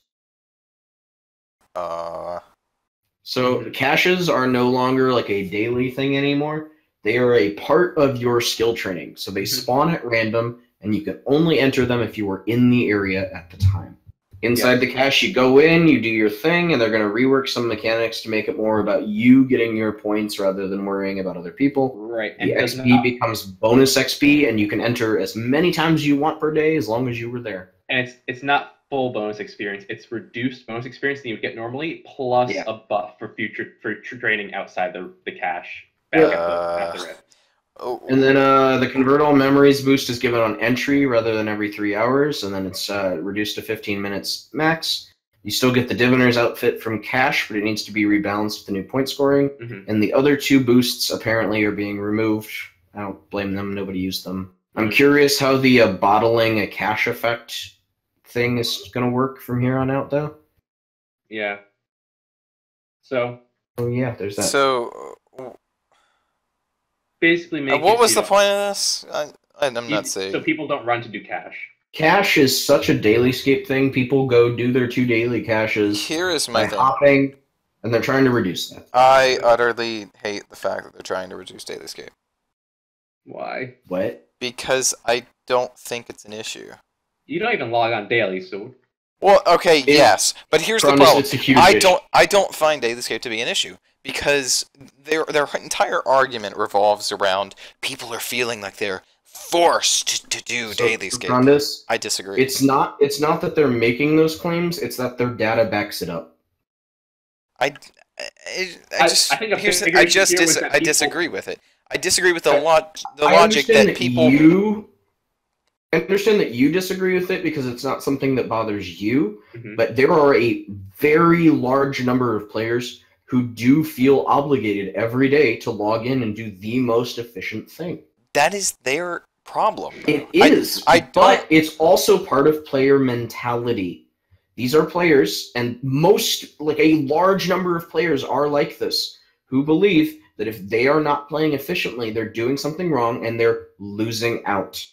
So caches are no longer like a daily thing anymore. They are a part of your skill training. So they spawn at random, and you can only enter them if you were in the area at the time. Inside the cache, you go in, you do your thing, and they're going to rework some mechanics to make it more about you getting your points rather than worrying about other people. Right. The XP becomes bonus XP, and you can enter as many times as you want per day as long as you were there. And it's not full bonus experience. It's reduced bonus experience than you would get normally, plus a buff for training outside the cache. Back at the rip. And then the convert all memories boost is given on entry rather than every 3 hours, and then it's reduced to 15 minutes max. You still get the Diviner's outfit from cache, but it needs to be rebalanced with the new point scoring. And the other 2 boosts apparently are being removed. I don't blame them. Nobody used them. I'm curious how the bottling a cache effect thing is going to work from here on out, though. Yeah. So. Oh yeah, there's that. So. Basically, what was the point of this? I'm not saying. So people don't run to do cache. Cache is such a dailyscape thing. People go do their 2 daily caches. Here is my thing. Hopping, and they're trying to reduce that. I utterly hate the fact that they're trying to reduce dailyscape. Why? What? Because I don't think it's an issue. You don't even log on daily, so. Well, okay, yes, but here's the problem. It's a huge issue. I don't find dailyscape to be an issue because their entire argument revolves around people are feeling like they're forced to do dailyscape. Crondis, I disagree. It's not that they're making those claims; it's that their data backs it up. I disagree with it. I disagree with the logic that people. I understand that you disagree with it because it's not something that bothers you, but there are a very large number of players who do feel obligated every day to log in and do the most efficient thing. That is their problem. It is, but it's also part of player mentality. These are players, and a large number of players are like this, who believe that if they are not playing efficiently, they're doing something wrong and they're losing out.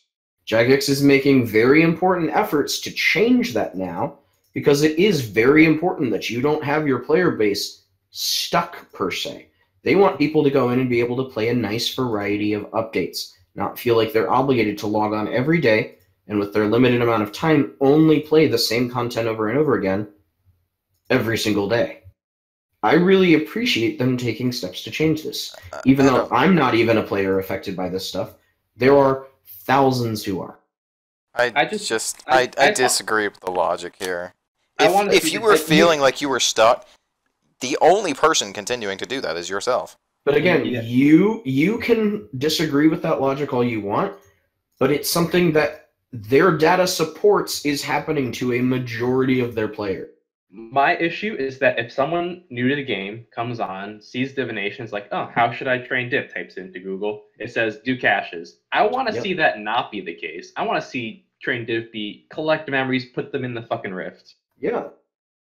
Jagex is making very important efforts to change that now, because it is very important that you don't have your player base stuck, per se. They want people to go in and be able to play a nice variety of updates, not feel like they're obligated to log on every day, and with their limited amount of time, only play the same content over and over again every single day. I really appreciate them taking steps to change this. Even though I'm not even a player affected by this stuff, there are thousands who are. I disagree with the logic here. If you were feeling like you were stuck, the only person continuing to do that is yourself. But again, you can disagree with that logic all you want, but it's something that their data supports is happening to a majority of their players. My issue is that if someone new to the game comes on, sees divination, is like, oh, how should I train div? Types into Google. It says do caches. I want to see that not be the case. I want to see train div be collect memories, put them in the fucking rift. Yeah.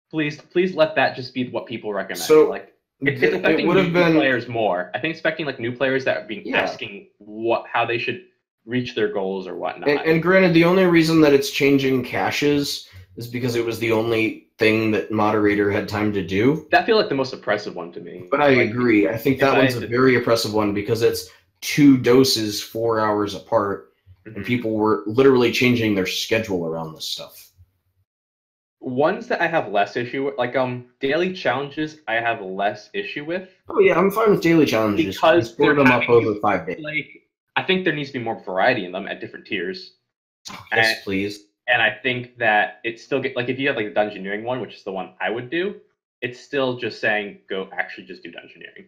Please let that just be what people recommend. So like it's affecting new players more. I think it's affecting like new players that are being asking how they should reach their goals or whatnot. And granted, the only reason that it's changing caches is because it was the only thing that moderator had time to do. That feels like the most oppressive one to me. But I agree. I think that one's a very oppressive one because it's 2 doses 4 hours apart, and people were literally changing their schedule around this stuff. Ones that I have less issue with, like daily challenges, I have less issue with. Oh yeah, I'm fine with daily challenges because they're them up over 5 days. Like, I think there needs to be more variety in them at different tiers. Yes, please. And I think that it still get like if you have like a dungeoneering one, which is the one I would do, it's still just saying go actually just do dungeoneering.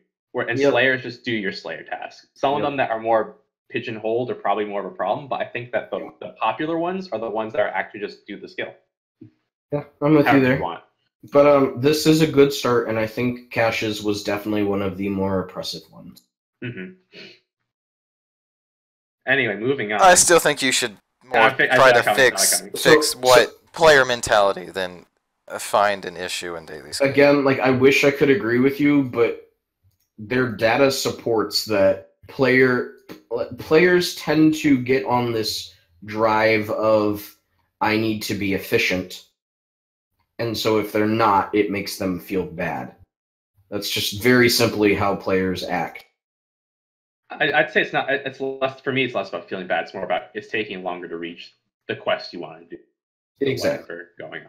Slayers just do your Slayer task. Some of them that are more pigeonholed are probably more of a problem, but I think that the popular ones are the ones that are actually just do the skill. Yeah, I'm with you there. But this is a good start, and I think caches was definitely one of the more oppressive ones. Anyway, moving on. I still think you should more try to fix player mentality than find an issue in daily skill. Again, like I wish I could agree with you, but their data supports that players tend to get on this drive of I need to be efficient. And so if they're not, it makes them feel bad. That's just very simply how players act. I'd say it's not. It's less for me. It's less about feeling bad. It's more about it's taking longer to reach the quest you want to do. Exactly. Going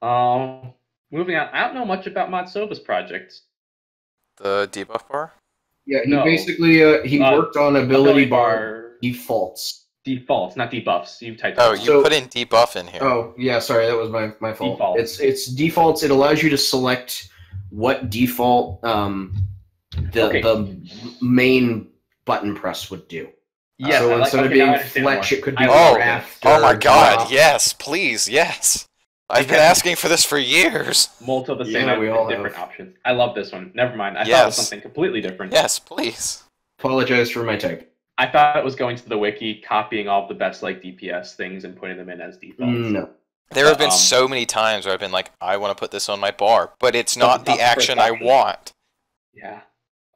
on. Moving on. I don't know much about Matsoba's project. The debuff bar. Yeah, he basically he worked on ability bar defaults. Defaults, not debuffs. You typed. Oh, you put in debuff in here. Oh yeah, sorry, that was my fault. Defaults. It's defaults. It allows you to select what default the main button press would do. Yeah. So instead of being fletch, it could be draft. Oh my god! Yes, please, yes. I've been asking for this for years. Multi the same different options. I love this one. Never mind. I thought it was something completely different. Yes, please. Apologize for my type. I thought it was going to the wiki, copying all the best like DPS things and putting them in as defaults. No. There have been so many times where I've been like, I want to put this on my bar, but it's not the action I want. Yeah.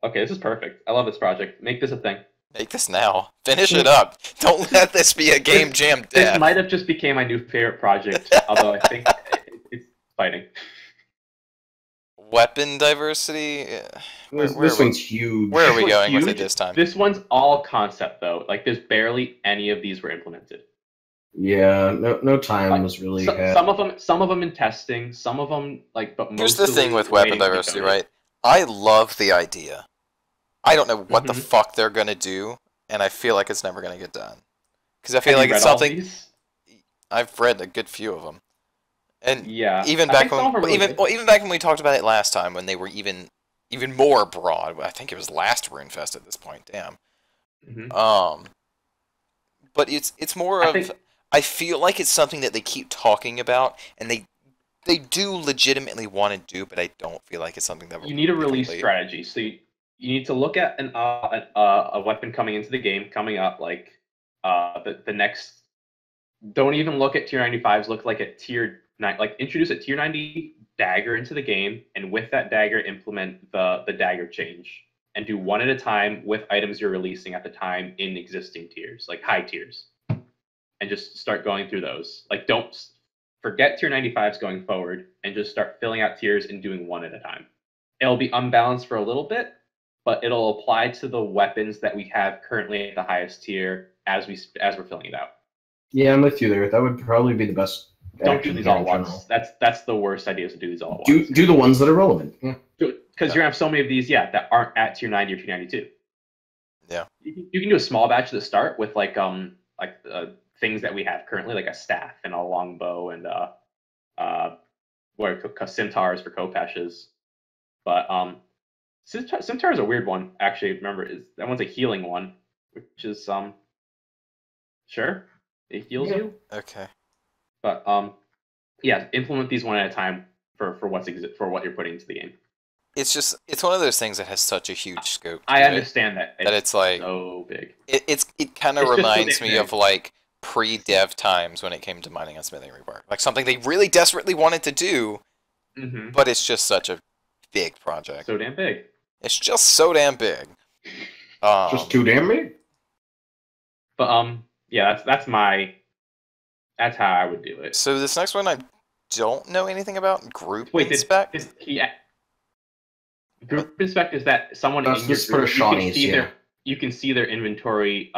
Okay, this is perfect. I love this project. Make this a thing. Make this now. Finish it up. Don't let this be a game jam death. This might have just became my new favorite project, although I think it's fighting. Weapon diversity? This one's huge. Where are we going with it this time? This one's all concept, though. Like, there's barely any of these were implemented. Yeah, no time was really had. Some of them in testing, some of them, like, but most Here's the thing with weapon diversity, right? I love the idea. I don't know what the fuck they're gonna do, and I feel like it's never gonna get done. Because I feel like it's something. I've read a good few of them, and even back when we talked about it last time, when they were even more broad. I think it was last Runefest at this point. Damn. But it's more of. I feel like it's something that they keep talking about, and they do legitimately want to do, but I don't feel like it's something that you need a release strategy. So you need to look at a weapon coming into the game, coming up, like the next. Don't even look at tier 95s. Look like at tier 9, like introduce a tier 90 dagger into the game, and with that dagger, implement the dagger change, and do one at a time with items you're releasing at the time in existing tiers, like high tiers, and just start going through those. Like, don't forget tier 95s going forward, and just start filling out tiers and doing one at a time. It'll be unbalanced for a little bit, but it'll apply to the weapons that we have currently at the highest tier as we're filling it out. Yeah, I'm with you there. That would probably be the best. Don't do these all at once. That's the worst idea, is to do these all at once. Do the ones that are relevant. Yeah. Because you're gonna have so many of these, that aren't at tier 90 or tier 92. Yeah. You can do a small batch at the start with things that we have currently, like a staff and a longbow and centaurs for Kopeshes. But Centaur is a weird one, actually. Remember, that one's a healing one, which is sure, it heals you. Okay. But implement these one at a time for what you're putting into the game. It's one of those things that has such a huge scope. I understand that. It's like so big. It kind of reminds me of like pre-dev times when it came to mining and smithing rebar. Like something they really desperately wanted to do, but it's just such a big project. So damn big. It's just so damn big. Just too damn big. But that's how I would do it. So this next one I don't know anything about. Group inspect. Group inspect is that someone in your group, you can see their inventory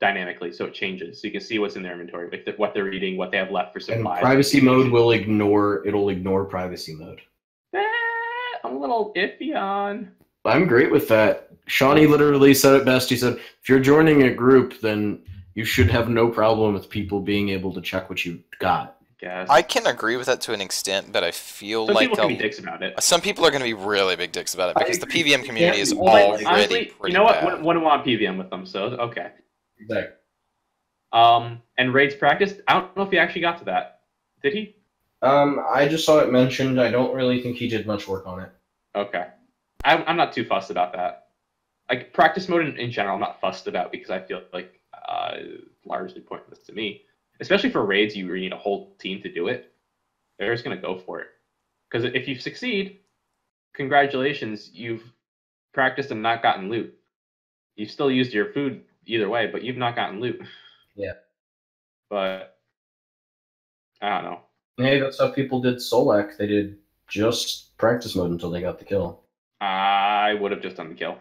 dynamically, so it changes. So you can see what's in their inventory, like what they're eating, what they have left for supplies. And privacy mode will ignore privacy mode. That I'm a little iffy on. I'm great with that. Shawnee literally said it best. He said, if you're joining a group, then you should have no problem with people being able to check what you got. I can agree with that to an extent, but I feel some like people can be dicks about it. Some people are going to be really big dicks about it because the PVM community is already honestly, pretty you know what? bad. Wouldn't want PVM with them, so okay. Exactly. And raids practice. I don't know if he actually got to that. Did he? I just saw it mentioned. I don't really think he did much work on it. Okay. I'm not too fussed about that. Like practice mode in general, I'm not fussed about because I feel like largely pointless to me. Especially for raids, you need a whole team to do it. They're just going to go for it. Because if you succeed, congratulations, you've practiced and not gotten loot. You've still used your food either way, but you've not gotten loot. Yeah. But, I don't know. Hey, that's how people did Solak. They did just practice mode until they got the kill. I would have just done the kill.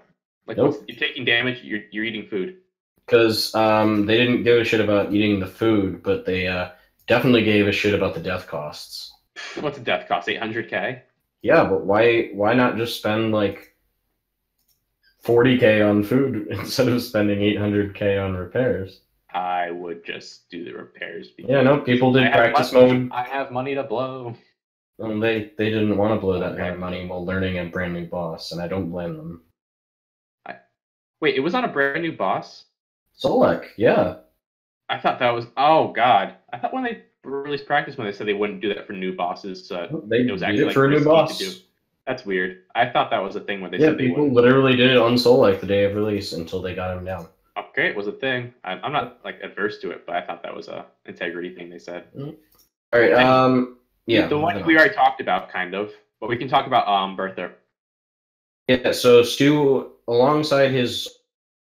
Like, nope. You're taking damage, you're eating food. Because they didn't give a shit about eating the food, but they definitely gave a shit about the death costs. What's a death cost? 800k? Yeah, but why not just spend like 40k on food instead of spending 800k on repairs? I would just do the repairs. Yeah, no, people did practice mode. I have money to blow. Well, they didn't want to blow that kind of money while learning a brand new boss, and I don't blame them. Wait, it was on a brand new boss? Solak, yeah. I thought that was... Oh, God. I thought when they released practice when they said they wouldn't do that for new bosses, they it was actually did for a new boss. To do. That's weird. I thought that was a thing where they said they people wouldn't. Literally did it on Solak the day of release until they got him down. Okay, it was a thing. I'm not like adverse to it, but I thought that was a integrity thing they said. All right, yeah. The one we already talked about, kind of. But we can talk about Bertha. Yeah, so Stu, alongside his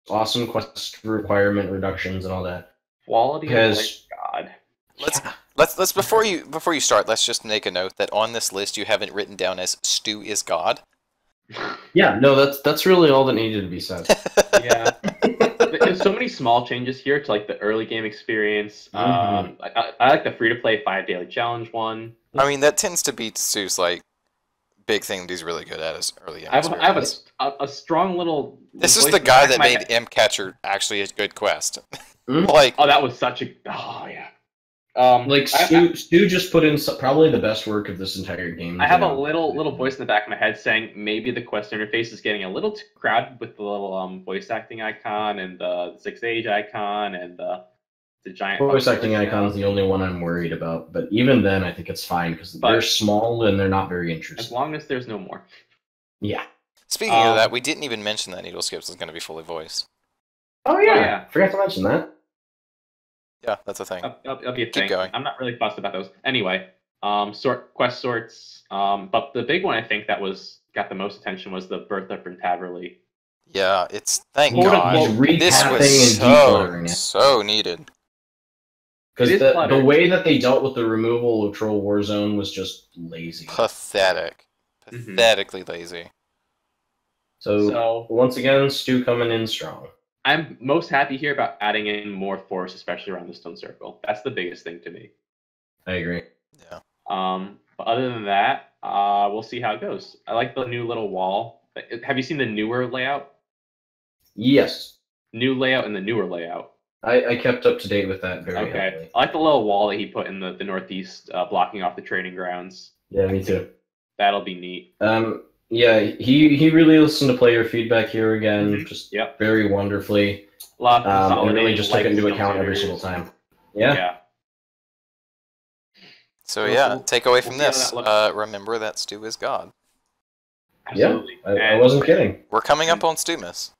awesome quest requirement reductions and all that, quality has God. Let's before you start, let's just make a note that on this list you have it written down as Stu is God. Yeah, no, that's really all that needed to be said. Yeah. There's so many small changes here to like the early game experience. I like the free to play 5 daily challenge one. I mean, that tends to be Stu's like big thing that he's really good at is early game experience. I have a strong little. This is the guy that made M Catcher actually a good quest. Like, that was such a. Oh yeah. Stu just put in probably the best work of this entire game. I have a little voice in the back of my head saying maybe the quest interface is getting a little too crowded with the little voice acting icon and the 6-age icon and the giant voice acting icon is the only one I'm worried about. But even then, I think it's fine because they're small and they're not very interesting. As long as there's no more. Yeah. Speaking of that, we didn't even mention that Needle Skips is going to be fully voiced. Oh yeah, forgot to mention that. Yeah, that's a thing. That'll be a thing. Keep going. I'm not really fussed about those. Anyway, quest sorts. But the big one I think that got the most attention was the Bertha from Taverley. Yeah, thank God. This was so needed. Because the way that they dealt with the removal of Troll Warzone was just lazy. Pathetic. Pathetically lazy. So once again, Stu coming in strong. I'm most happy here about adding in more forest, especially around the stone circle. That's the biggest thing to me. I agree. Yeah. But other than that, we'll see how it goes. I like the new little wall. Have you seen the newer layout? Yes. New layout and the newer layout. I kept up to date with that very Okay. heavily. I like the little wall that he put in the northeast, blocking off the training grounds. Yeah, me too. That'll be neat. Yeah, he really listened to player feedback here again, just Yep. very wonderfully. A lot of And consolidating, really just took it into skill account every series. single time. Yeah. So yeah, take away from we'll see how this. that looks. Remember that Stu is God. Absolutely. I wasn't kidding. We're coming up on Stumas.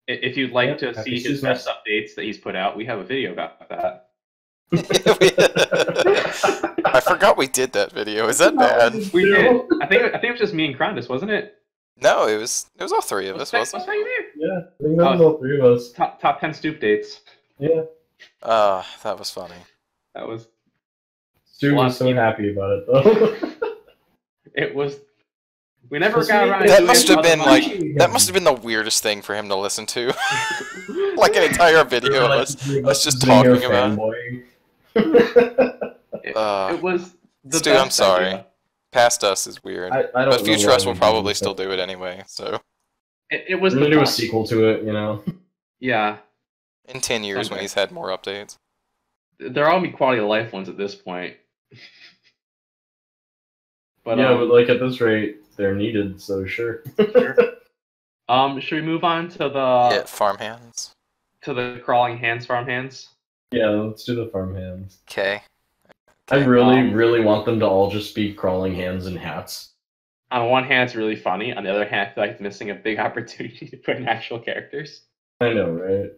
If you'd like to happy see his Stumas. best updates that he's put out, we have a video about that. I forgot we did that video. Is that bad? We did. I think it was just me and Crondis, wasn't it? No, it was all three of us, wasn't Was it? you there? Yeah, I think that was all three of us. Top 10 stoop dates. Yeah. That was funny. That was. Stu was so happy about it, though. It was. We never got around. That must have been the weirdest thing for him to listen to. Like an entire video of us just talking about it. It was. Stu, I'm sorry. Idea. Past us is weird. I don't but future us will probably do still do it anyway, so. It was. We're gonna do a sequel to it, you know? Yeah. In 10 years when he's had more updates. They're all be quality of life ones at this point. But like at this rate, they're needed, so sure. Sure. Should we move on to the farmhands? To the crawling hands farmhands? Yeah, let's do the farmhands. Okay. I really want them to all just be crawling hands and hats. On one hand, it's really funny. On the other hand, I feel like it's missing a big opportunity to put in actual characters. I know, right?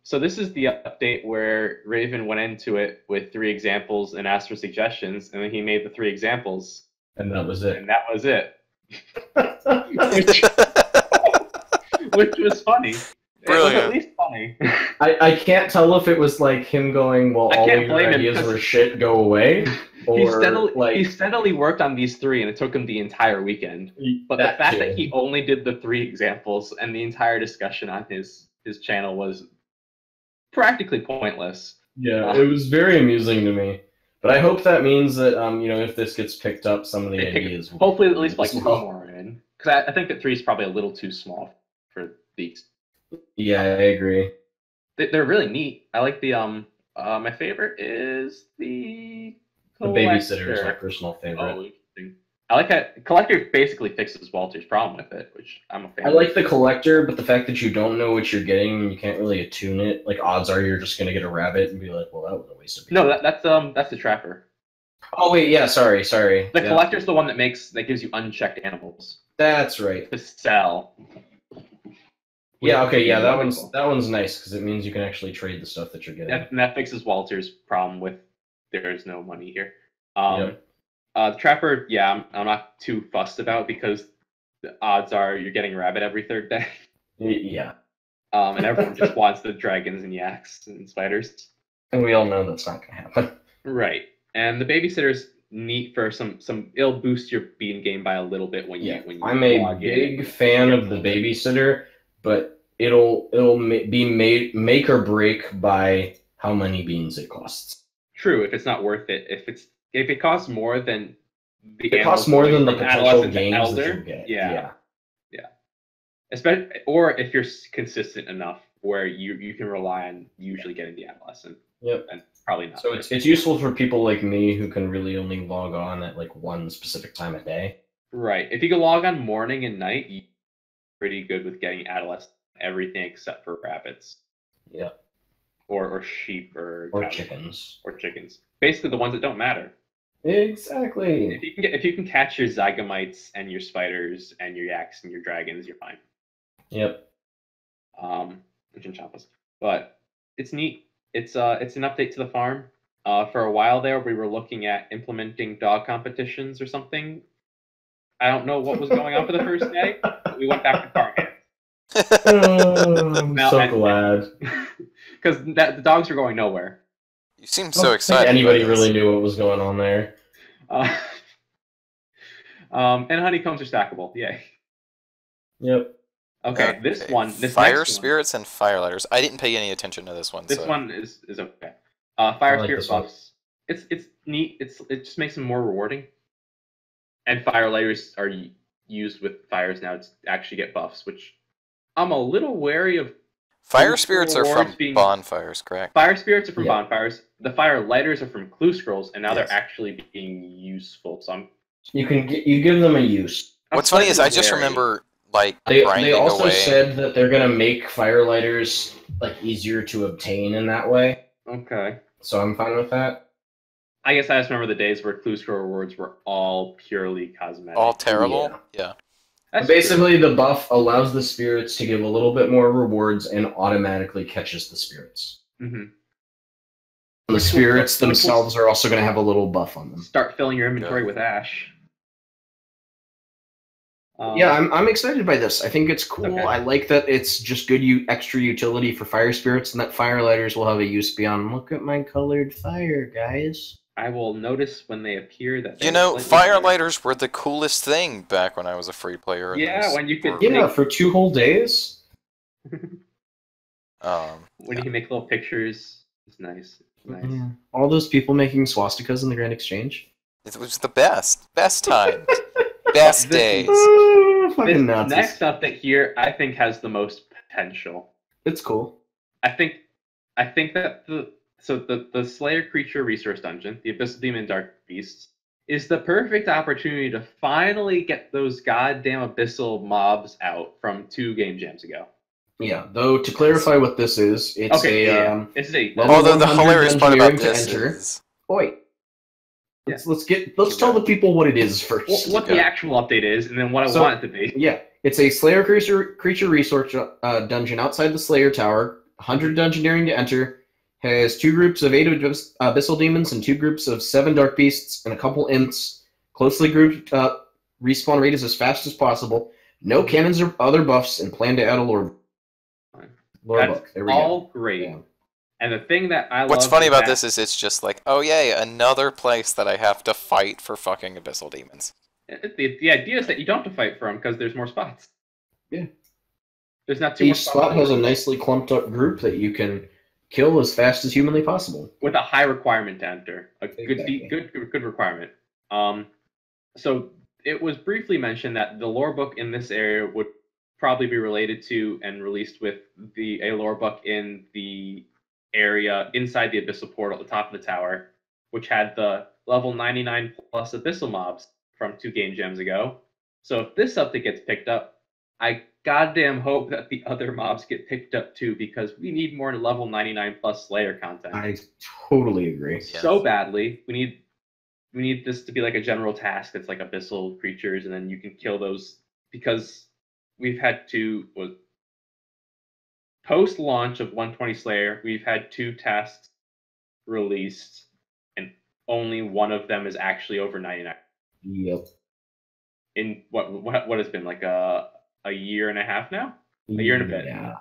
So this is the update where Raven went into it with 3 examples and asked for suggestions, and then he made the 3 examples. And that was it. And that was it. Which was funny. Brilliant. It was at least funny. I can't tell if it was like him going, well, all of your ideas were shit, go away. Or he steadily worked on these 3, and it took him the entire weekend. But the fact that he only did the 3 examples and the entire discussion on his channel was practically pointless. Yeah, it was very amusing to me. But I hope that means that if this gets picked up, some of the ideas will hopefully at least like 2 more in. Because I think that 3 is probably a little too small for these. Yeah, I agree. They're really neat. I like the my favorite is the babysitter is my personal favorite. Oh, interesting. I like how collector basically fixes Walter's problem with it, which I'm a fan. I like the collector, but the fact that you don't know what you're getting and you can't really attune it, like odds are you're just gonna get a rabbit and be like, well, that was a waste of people. No, that's the trapper. Oh wait, yeah, sorry. The collector's the one that gives you unchecked animals. That's right. To sell. Yeah, okay, yeah, that one's nice because it means you can actually trade the stuff that you're getting. And that fixes Walter's problem with there is no money here. The trapper, yeah, I'm not too fussed about because the odds are you're getting a rabbit every 3rd day. Yeah. And everyone just wants the dragons and yaks and spiders. And we all know that's not gonna happen. Right. And the babysitter's neat for some it'll boost your bean game by a little bit when you I'm a big fan of the babysitter, but it'll be make or break by how many beans it costs. True, if it's not worth it. If it costs more than the potential gains that you get. Yeah. Especially, or if you're consistent enough where you can rely on usually getting the adolescent. Yep. And probably not. So it's useful for people like me who can really only log on at like one specific time of day. Right. If you can log on morning and night, you're pretty good with getting adolescent everything except for rabbits. Yeah. Or sheep or chickens. Or chickens. Basically the ones that don't matter. Exactly. If you can catch your zygomites and your spiders and your yaks and your dragons, you're fine. Yep. And chinchompas. But it's neat. It's an update to the farm. For a while there, we were looking at implementing dog competitions or something. I don't know what was going on for the first day. But we went back to farmhands. I'm so glad. Because the dogs are going nowhere. You seem so excited. Anybody really knew what was going on there. And honeycombs are stackable. Yay. Yep. Okay, this Fire next spirits and firelighters. I didn't pay any attention to this one. one. This so. one is okay. Fire I like spirit this one. buffs. It's neat. It just makes them more rewarding. And firelighters are used with fires now to actually get buffs, which I'm a little wary of. Fire spirits are from being... bonfires, correct? Fire spirits are from Yeah. bonfires. The fire lighters are from clue scrolls, and now Yes. they're actually being useful. So You give them a use. What's funny is I just remember like They grinding also away. said that they're gonna make firelighters like easier to obtain in that way. Okay. So I'm fine with that. I guess I just remember the days where clue scroll rewards were all purely cosmetic. All terrible. Yeah. That's Basically, the buff allows the spirits to give a little bit more rewards and automatically catches the spirits. Mm-hmm. The spirits themselves are also going to have a little buff on them. Start filling your inventory with ash. Yeah, I'm excited by this. I think it's cool. Okay. I like that it's just good extra utility for fire spirits, and that firelighters will have a use beyond. Look at my colored fire, guys. I will notice when they appear that. You know, firelighters were the coolest thing back when I was a free player. Yeah, when you could. Yeah, for 2 whole days. When you can make little pictures, it's nice. It's nice. Yeah. All those people making swastikas in the Grand Exchange. It was the best time, best days. Oh, fucking This Nazis. next update here, I think, has the most potential. It's cool. I think that the Slayer Creature Resource Dungeon, the Abyssal Demon Dark Beasts, is the perfect opportunity to finally get those goddamn Abyssal mobs out from 2 game jams ago. Yeah, though to clarify what this is, it's it's a level Although the 100 hilarious part about engineering to this enter. is, Wait. Let's tell the people what it is first. What the actual update is, and then what I want it to be. Yeah, it's a Slayer creature resource dungeon outside the Slayer Tower. 100 dungeoneering to enter. Has 2 groups of 8 abyssal demons and 2 groups of 7 dark beasts and a couple imps. Closely grouped respawn rate is as fast as possible. No cannons or other buffs, and plan to add a lore book. There we all go. great. Yeah. And the thing that I love. what's funny about this is it's just like, oh yay, another place that I have to fight for fucking abyssal demons. The idea is that you don't have to fight for them because there's more spots. Yeah. There's not too Each much spot has a nicely clumped up group that you can kill as fast as humanly possible. With a high requirement to enter. A Exactly. good requirement. So it was briefly mentioned that the lore book in this area would probably be related to and released with a lore book in the area inside the abyssal portal at the top of the tower, which had the level 99 plus abyssal mobs from 2 game gems ago. So if this update gets picked up, I goddamn hope that the other mobs get picked up too, because we need more level 99 plus Slayer content. I totally agree. So badly. We need this to be like a general task that's like abyssal creatures, and then you can kill those, because we've had to post launch of 120 Slayer, we've had 2 tasks released, and only one of them is actually over 99. Yep. In what has been like a year and a half now? A year and a bit. Yeah.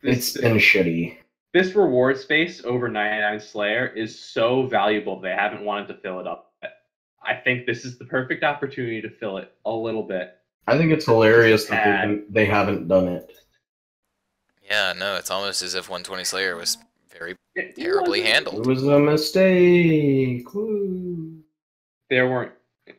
It's been shitty. This reward space over 99 Slayer is so valuable they haven't wanted to fill it up yet. I think this is the perfect opportunity to fill it a little bit. I think it's hilarious that they haven't done it. Yeah, no, it's almost as if 120 Slayer was very terribly It handled. was a mistake. Woo. There weren't,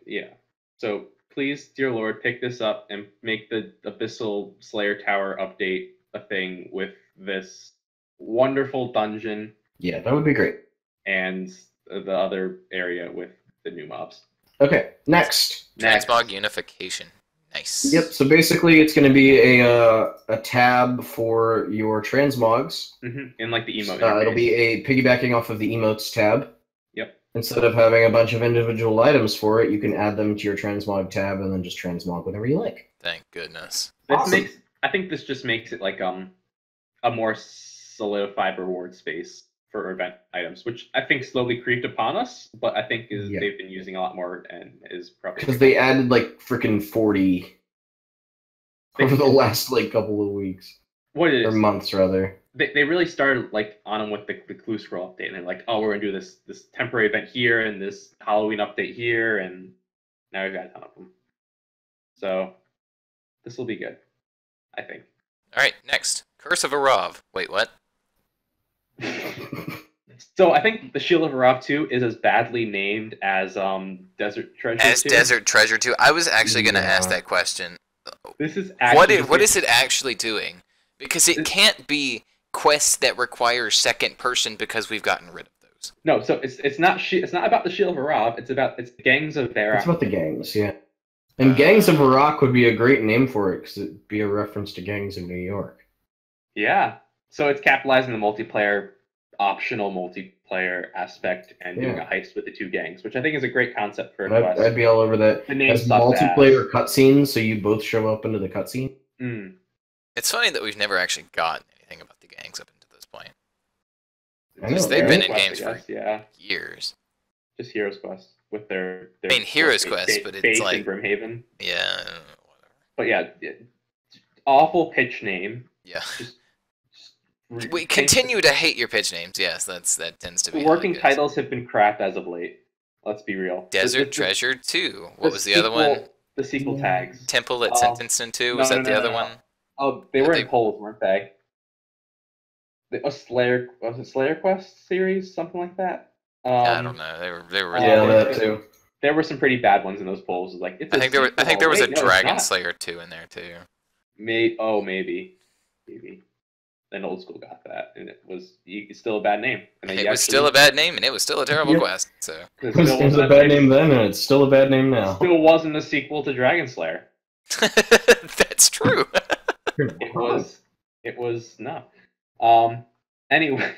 yeah. So please, dear Lord, pick this up and make the Abyssal Slayer Tower update a thing with this wonderful dungeon. Yeah, that would be great. And the other area with the new mobs. Okay, next. Transmog unification. Nice. Yep. So basically, it's going to be a tab for your transmogs. In like the emote. It'll be a piggybacking off of the emotes tab. Yep. Instead of having a bunch of individual items for it, you can add them to your transmog tab and then just transmog whenever you like. Thank goodness. Awesome. I think this just makes it like a more solidified reward space for event items, which I think slowly creeped upon us, but I think they've been using a lot more and is probably because they added like freaking 40 over the last like couple of weeks. What it is, or months rather. They really started like on them with the clue scroll update, and they're like, oh, we're gonna do this temporary event here and this Halloween update here, and now we've got a ton of them. So this will be good. I think. All right, next, Curse of Arav. Wait, what? So I think the Shield of Arav 2 is as badly named as Desert Treasure As 2. Desert Treasure 2. I was actually going to ask that question. This is actually What is it actually doing? Because it can't be quests that require second person because we've gotten rid of those. No, so it's not about the Shield of Arav. It's Gangs of Vera. It's about the gangs, yeah. And Gangs of Iraq would be a great name for it because it'd be a reference to Gangs of New York. Yeah. So it's capitalizing the multiplayer, optional multiplayer aspect and doing a heist with the two gangs, which I think is a great concept for a quest. I'd be all over that. The name as multiplayer cutscenes, so you both show up into the cutscene. Mm. It's funny that we've never actually gotten anything about the gangs up until this point. Because they've been in games for years. Just Heroes Quest with their I mean, Heroes Quest, but it's like in Brimhaven. Yeah, whatever. But yeah, awful pitch name. Yeah. We continue to hate your pitch names. Yes, that tends to be. Working titles have been crap as of late. Let's be real. Desert Treasure 2. What was the other one? The sequel tags. Temple at Sentenced in 2. Was that the other one? Oh, they were in polls, weren't they? Was it Slayer Quest series, something like that? I don't know. They were. Yeah, that too. There were some pretty bad ones in those polls. Like, I think there was a Dragon Slayer 2 in there too. Maybe. Then Old School got that, and it was still a bad name. It was still a bad name, and it was still a terrible quest. So it was a bad name then, and it's still a bad name now. Still wasn't a sequel to Dragon Slayer. That's true. It was not. Anyway,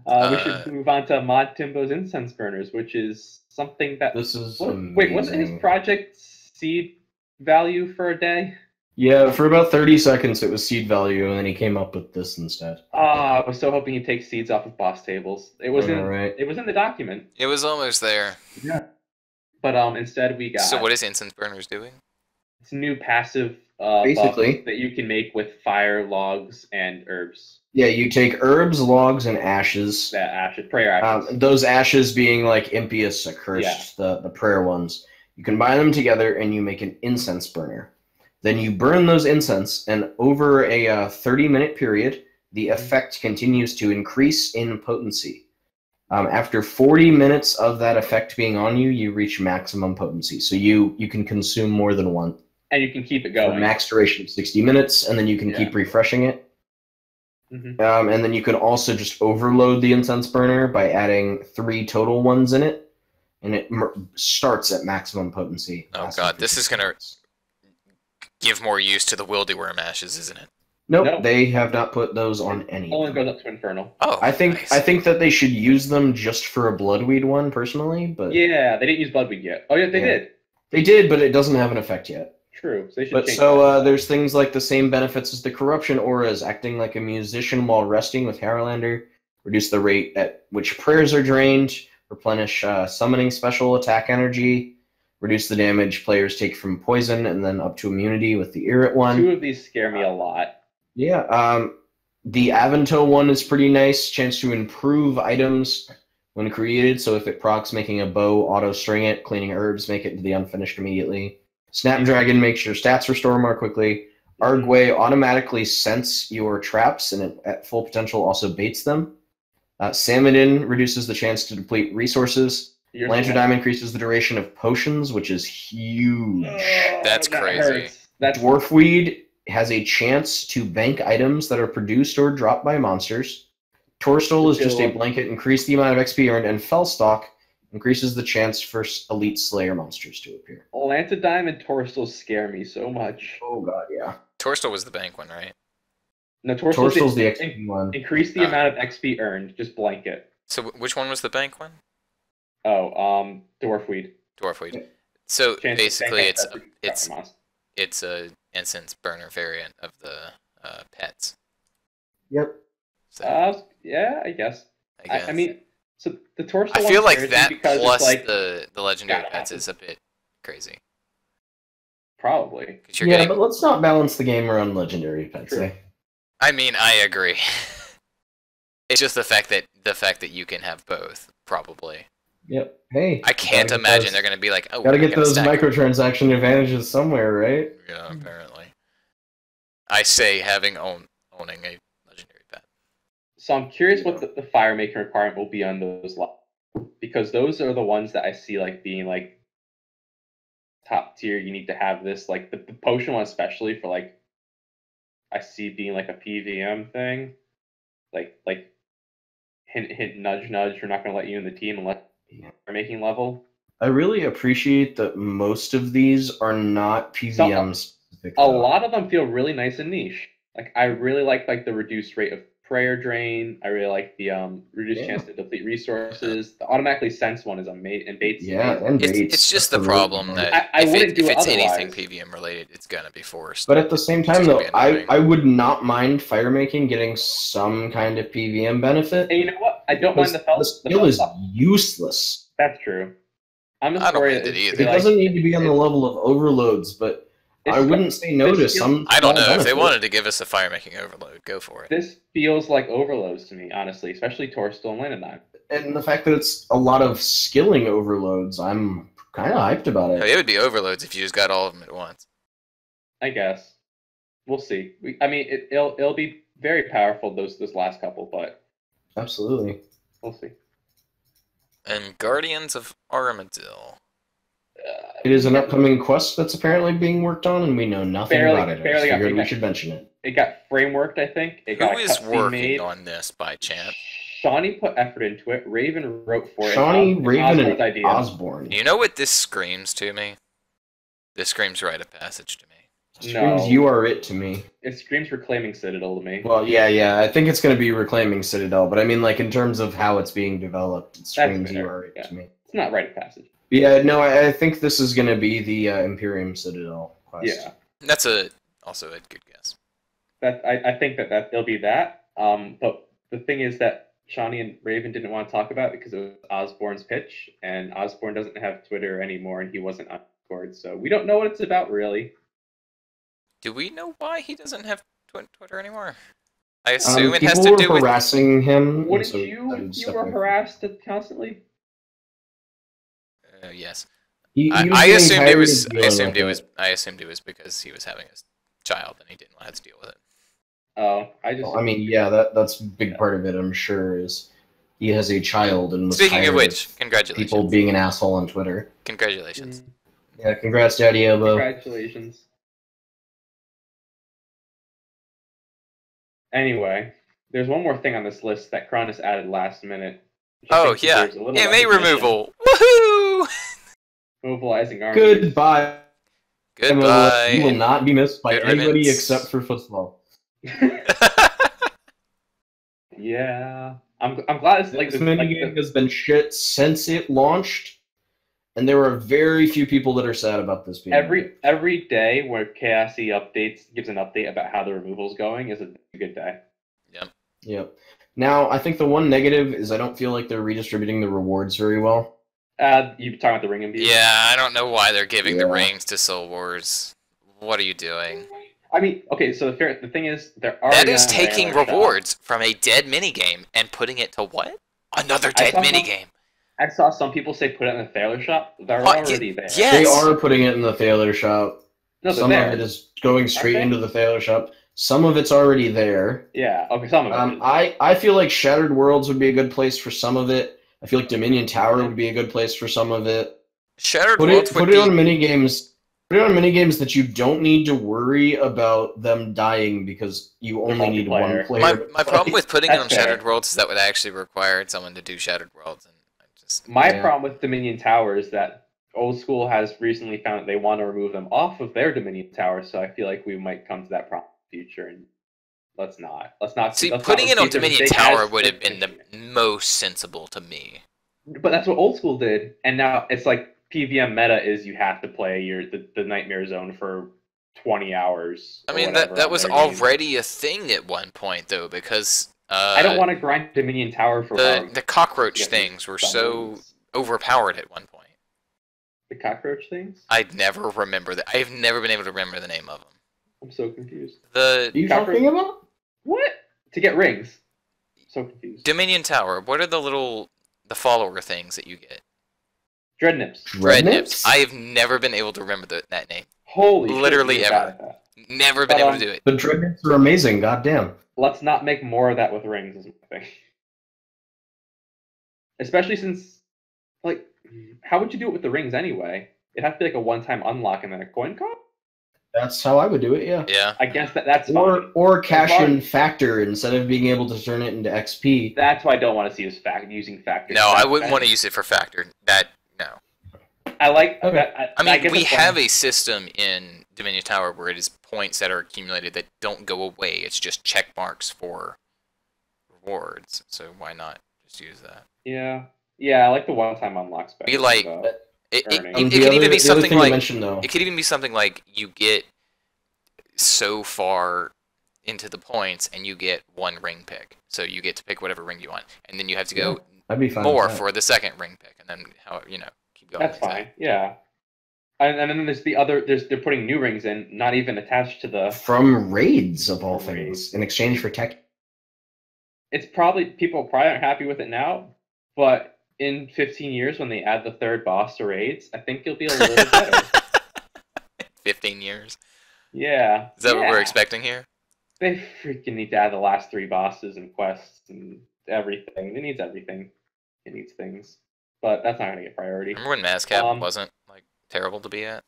we should move on to Mod Timbo's Incense Burners, which is something that this is. Wait, wasn't his project seed value for a day? Yeah, for about 30 seconds it was seed value, and then he came up with this instead. I was so hoping he'd take seeds off of boss tables. It was It was in the document. It was almost there. Yeah. But instead we got. So what is Incense Burners doing? It's a new passive basically that you can make with fire, logs, and herbs. Yeah, you take herbs, logs, and ashes. Prayer ashes. Those ashes being like impious, accursed, the prayer ones. You combine them together and you make an incense burner. Then you burn those incense, and over a 30-minute period, the effect continues to increase in potency. After 40 minutes of that effect being on you, you reach maximum potency. So you can consume more than one. And you can keep it going. Max duration of 60 minutes, and then you can keep refreshing it. Mm-hmm. And then you can also just overload the incense burner by adding 3 total ones in it, and it starts at maximum potency. Oh god, this is going to give more use to the Wildeworm ashes, isn't it? Nope, they have not put those on any. Only goes up to Infernal. Oh, I think that they should use them just for a Bloodweed one, personally. But yeah, they didn't use Bloodweed yet. Oh yeah, they did. They did, but it doesn't have an effect yet. True. So they should but change so there's things like the same benefits as the Corruption Auras, acting like a musician while resting with Haralander, reduce the rate at which prayers are drained, replenish summoning special attack energy, reduce the damage players take from poison, and then up to immunity with the Irrit one. 2 of these scare me a lot. Yeah, the Avanto one is pretty nice. Chance to improve items when created. So if it procs making a bow, auto string it, cleaning herbs, make it to the unfinished immediately. Snapdragon makes your stats restore more quickly. Arguay automatically scents your traps, and it, at full potential also baits them. Samadin reduces the chance to deplete resources. Lanterdime increases the duration of potions, which is huge. That's crazy. Dwarfweed has a chance to bank items that are produced or dropped by monsters. Torstol is just a blanket, increase the amount of XP earned, and Fellstalk increases the chance for Elite Slayer monsters to appear. Lanterdime and Torstol scare me so much. Oh god, yeah. Torstol was the bank one, right? No, Torstol's the XP one. Increase the amount of XP earned, just blanket. So which one was the bank one? Oh, Dwarfweed. Dwarfweed. So basically, it's a incense burner variant of the pets. Yep. So, yeah, I guess. I mean, so the Torstol. I feel like that plus like, the legendary pets is a bit crazy. Probably. But let's not balance the game around legendary pets. Eh? I mean, I agree. It's just the fact that you can have both, probably. Yep. Hey. I can't imagine they're going to be like, oh, gotta get those microtransaction advantages somewhere, right? Yeah, apparently. I say owning a legendary pet. So I'm curious what the fire making requirement will be on those levels, because those are the ones that I see like being like top tier. You need to have this, like the potion one especially, for like I see being like a PVM thing, like hint hint nudge nudge. We're not going to let you in the team unless you're making level. I really appreciate that most of these are not PVM specific. A lot of them feel really nice and niche. Like I really like the reduced rate of prayer drain. I really like the reduced chance to deplete resources. The automatically sense one is amazing, and Bates. Yeah, and Bates. It's just the problem that I wouldn't do it if it's otherwise. anything PVM related, it's gonna be forced. But at the same time, though, I would not mind fire making getting some kind of PVM benefit. And you know what? I don't mind the felt. The skill is useless. That's true. I'm just I don't worried mind it It doesn't need to be on the level of overloads, but I wouldn't say no to some. I don't know if they wanted to give us a fire making overload. Go for it. This feels like overloads to me, honestly, especially Torstol and Landonine. And the fact that it's a lot of skilling overloads, I'm kind of hyped about it. It would be overloads if you just got all of them at once. I guess we'll see. It'll be very powerful those last couple, but absolutely, we'll see. And Guardians of Armadil. It is an upcoming quest that's apparently being worked on, and we know nothing about it. I figured we should mention it. It got frameworked, I think. Who is working on this by chance? Shawnee put effort into it. Raven wrote for it. Shawnee, Raven, and Osborne. You know what this screams to me? This screams rite of passage to me. It screams you are it to me. It screams Reclaiming Citadel to me. Well, yeah. I think it's going to be Reclaiming Citadel, but I mean, like, in terms of how it's being developed, it screams you are it to me. It's not rite of passage. Yeah, no, I think this is going to be the Imperium Citadel quest. Yeah. That's also a good guess. I think that it'll be that. But the thing is that Shawnee and Raven didn't want to talk about it because it was Osborne's pitch, and Osborne doesn't have Twitter anymore, and he wasn't on Discord, so we don't know what it's about, really. Do we know why he doesn't have Twitter anymore? I assume it has to do with... People were harassing him. Wouldn't you were harassed constantly? Yes. I assumed it was because he was having a child and he didn't know how to deal with it. Oh, I mean, yeah, that's a big part of it. I'm sure is he has a child and was speaking of which, congratulations. People being an asshole on Twitter. Congratulations. Yeah, congrats, Daddy Elbow. Congratulations. Anyway, there's one more thing on this list that Crondis added last minute. Oh, yeah. MA removal. Woohoo! Mobilizing armies. Goodbye. Goodbye. You will not be missed by anybody except for football. Yeah. I'm glad it's like this minigame has been shit since it launched, and there are very few people that are sad about this being every day where KSE updates gives an update about how the removal's going is a good day. Yep. Now, I think the one negative is I don't feel like they're redistributing the rewards very well. You talking about the ring and beast? Yeah, I don't know why they're giving the rings to Soul Wars. What are you doing? I mean, okay, so the thing is, that is taking rewards from a dead minigame and putting it to what? Another dead minigame. I saw some people say put it in the Thaler shop. They're already there. Yes. They are putting it in the Thaler shop. No, some of it is going straight into the Thaler shop. Some of it's already there. Yeah, okay, some of it. I feel like Shattered Worlds would be a good place for some of it. I feel like Dominion Tower would be a good place for some of it. Shattered Worlds put it on minigames. Put it on minigames that you don't need to worry about them dying because you only need one player. My problem with putting it on Shattered Worlds is that would actually require someone to do Shattered Worlds, and my problem with Dominion Tower is that Old School has recently found that they want to remove them off of their Dominion Tower, so I feel like we might come to that problem in the future, and let's not. See, putting it on Dominion Tower would have been the most sensible to me. But that's what Old School did, and now it's like PVM meta is you have to play the Nightmare Zone for 20 hours. I mean, that was already a thing at one point, though, because... I don't want to grind Dominion Tower for the cockroach things were so overpowered at one point. The cockroach things? I've never been able to remember the name of them. I'm so confused. Are you talking about? What? To get rings. I'm so confused. Dominion Tower. What are the follower things that you get? Dreadnips. Dreadnips. I have never been able to remember that name. Holy literally shit, ever. Never been able to do it. The dreadnoughts are amazing, goddamn. Let's not make more of that with rings, is my thing. Especially since, like, how would you do it with the rings anyway? It'd have to be like a one-time unlock and then a coin cost? That's how I would do it, yeah. Yeah. I guess that's fine. Or cash in factor instead of being able to turn it into XP. That's why I don't want to see using factor. No, I wouldn't want to use it for factor. No. I like. Okay. I mean, we have a system in Dominion Tower where it is points that are accumulated that don't go away. It's just check marks for rewards. So why not just use that? Yeah. Yeah, I like the one-time unlocks better. Be like, it could even be something like it could even be something like you get so far into the points and you get one ring pick, so you get to pick whatever ring you want, and then you have to go more for the second ring pick, and then keep going. That's fine. Yeah. And then there's the other. They're putting new rings in, not even attached to the from raids of all things in exchange for tech. It's people probably aren't happy with it now, but in 15 years when they add the third boss to raids, I think it'll be a little bit better. 15 years. Yeah. Is that what we're expecting here? They freaking need to add the last 3 bosses and quests and everything. It needs everything. It needs things, but that's not going to get priority. Remember when Mascap wasn't like terrible to be at?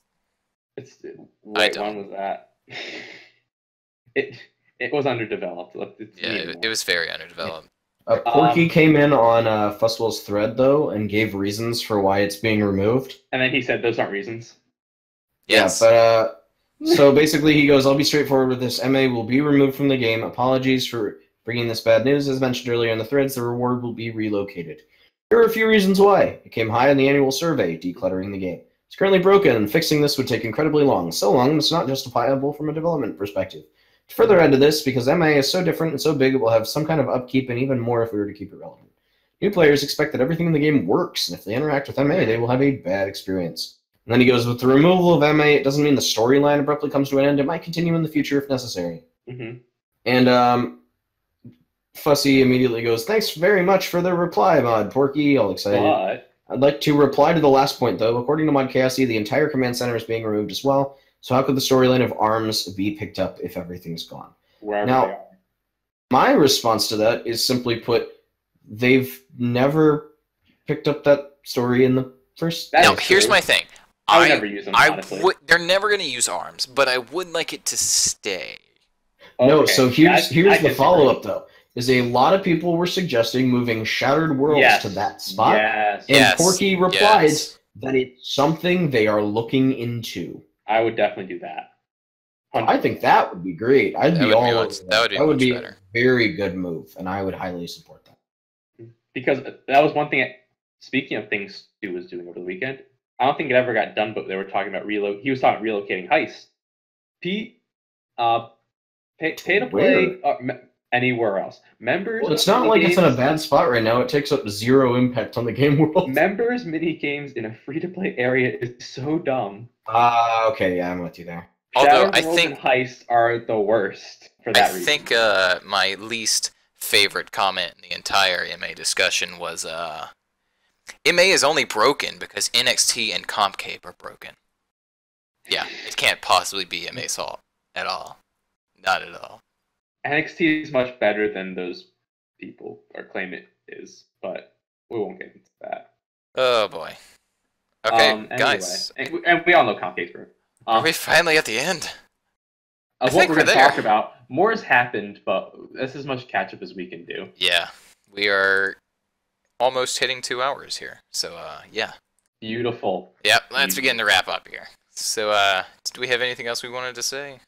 When was that? It was underdeveloped. It was very underdeveloped. Porky came in on Festival's thread, though, and gave reasons for why it's being removed. And then he said those aren't reasons. Yes. Yeah, but so basically he goes, I'll be straightforward with this. MA will be removed from the game. Apologies for bringing this bad news. As mentioned earlier in the threads, the reward will be relocated. Here are a few reasons why. It came high in the annual survey, decluttering the game. It's currently broken, and fixing this would take incredibly long. So long, it's not justifiable from a development perspective. To further add to this, because MA is so different and so big, it will have some kind of upkeep, and even more if we were to keep it relevant. New players expect that everything in the game works, and if they interact with MA, they will have a bad experience. And then he goes, with the removal of MA, it doesn't mean the storyline abruptly comes to an end. It might continue in the future if necessary. Mm-hmm. And Fussy immediately goes, thanks very much for the reply, Mod Porky, all excited. What? I'd like to reply to the last point, though. According to Mod KSE, the entire command center is being removed as well. So how could the storyline of ARMS be picked up if everything's gone? Wherever now, they are. My response to that is simply put, they've never picked up that story in the first. No, here's my thing. I would never use them, honestly. They're never going to use ARMS, but I would like it to stay. No, so here's the follow-up, though. Is a lot of people were suggesting moving Shattered Worlds to that spot. Yes. And Porky replied that it's something they are looking into. I would definitely do that. I think that would be great. That would be better. A very good move, and I would highly support that. Because that was one thing, speaking of things Stu was doing over the weekend, I don't think it ever got done, but they were talking about he was talking about relocating Heist. Pete, pay to play anywhere else. Members. Well, it's not like it's in a bad spot right now. It takes up 0 impact on the game world. Members mini games in a free-to-play area is so dumb. Okay, yeah, I'm with you there. Although I World think and Heist are the worst for that reason. I think my least favorite comment in the entire MA discussion was MA is only broken because NXT and CompCape are broken. Yeah, it can't possibly be MA's fault at all. Not at all. NXT is much better than those people claim it is, but we won't get into that. Oh boy. Okay, anyway, guys. And we all know CompCape's broken. Are we finally at the end? Of what we're going to talk about, more has happened, but that's as much catch-up as we can do. Yeah, we are almost hitting 2 hours here, so yeah. Beautiful. Yep, let's begin to wrap up here. So, do we have anything else we wanted to say?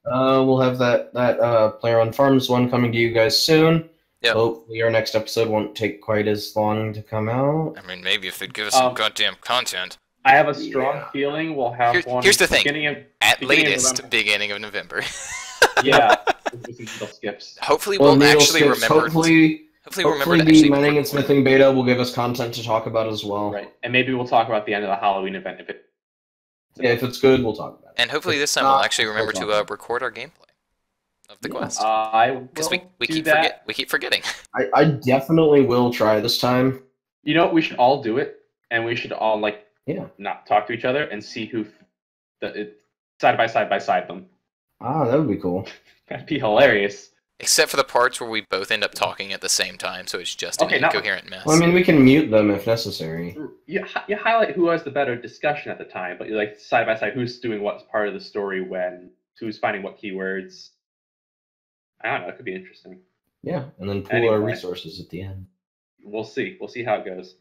We'll have that Player on Farms one coming to you guys soon. Yep. Hopefully our next episode won't take quite as long to come out. I mean, maybe if it'd give us some goddamn content. I have a strong feeling we'll have one. Here's the thing. Beginning of November. Yeah. Skips. Hopefully we'll actually remember. Hopefully the mining and smithing beta will give us content to talk about as well. Right. And maybe we'll talk about the end of the Halloween event if it's good, we'll talk about it. And hopefully this time we'll actually remember to record our gameplay of the quest. Because we keep forgetting. I definitely will try this time. You know, we should all do it, and we should all not talk to each other and see who side by side them. Ah, that would be cool. That'd be hilarious. Except for the parts where we both end up talking at the same time, so it's just an incoherent mess. Well, I mean, we can mute them if necessary. You highlight who has the better discussion at the time, but you like side by side who's doing what part of the story when, who's finding what keywords. I don't know. It could be interesting. Yeah, and then pool our resources at the end. We'll see. We'll see how it goes.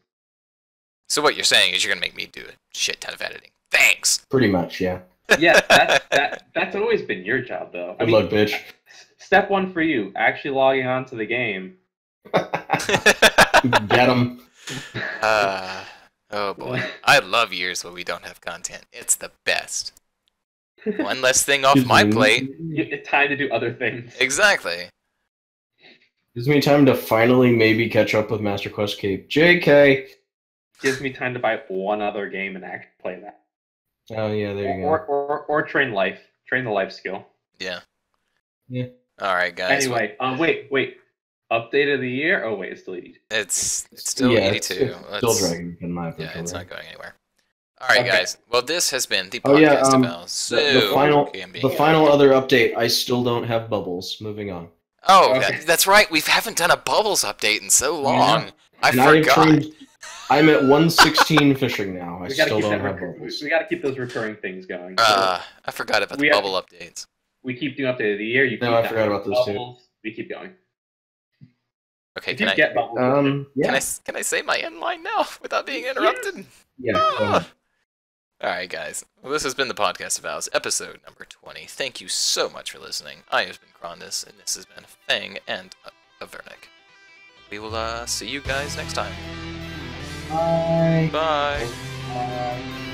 So what you're saying is you're gonna make me do a shit ton of editing. Thanks. Pretty much, yeah. Yeah, that's always been your job, though. Good luck, bitch. Step one for you: actually logging on to the game. Get him. Oh boy, I love years where we don't have content. It's the best. One less thing off my plate. It's time to do other things. Exactly. Gives me time to finally maybe catch up with Master Quest Cape. JK! Gives me time to buy one other game and actually play that. Oh yeah, there you go. Or train the life skill. Yeah. Yeah. All right, guys. Anyway, wait. Update of the year? Oh wait, it's still 82. It's still 82. It's still dragging in my opinion. Yeah, it's not going anywhere. All right, guys. Well, this has been the Oh yeah, podcast about the final other update. I still don't have bubbles. Moving on. Oh, that's right. We haven't done a bubbles update in so long. I forgot. I'm at 116 fishing now. I still don't have bubbles. We got to keep those recurring things going. I forgot about the bubble updates. We keep doing update of the year. I forgot about those bubbles. Too. We keep going. Okay, can I get bubbles? Yeah. Can I say my inline now without being interrupted? Yeah. All right, guys. Well, this has been the Podcast of Owls, episode number 20. Thank you so much for listening. I have been Crondis, and this has been Fang and Avernic. We will see you guys next time. Bye. Bye. Bye.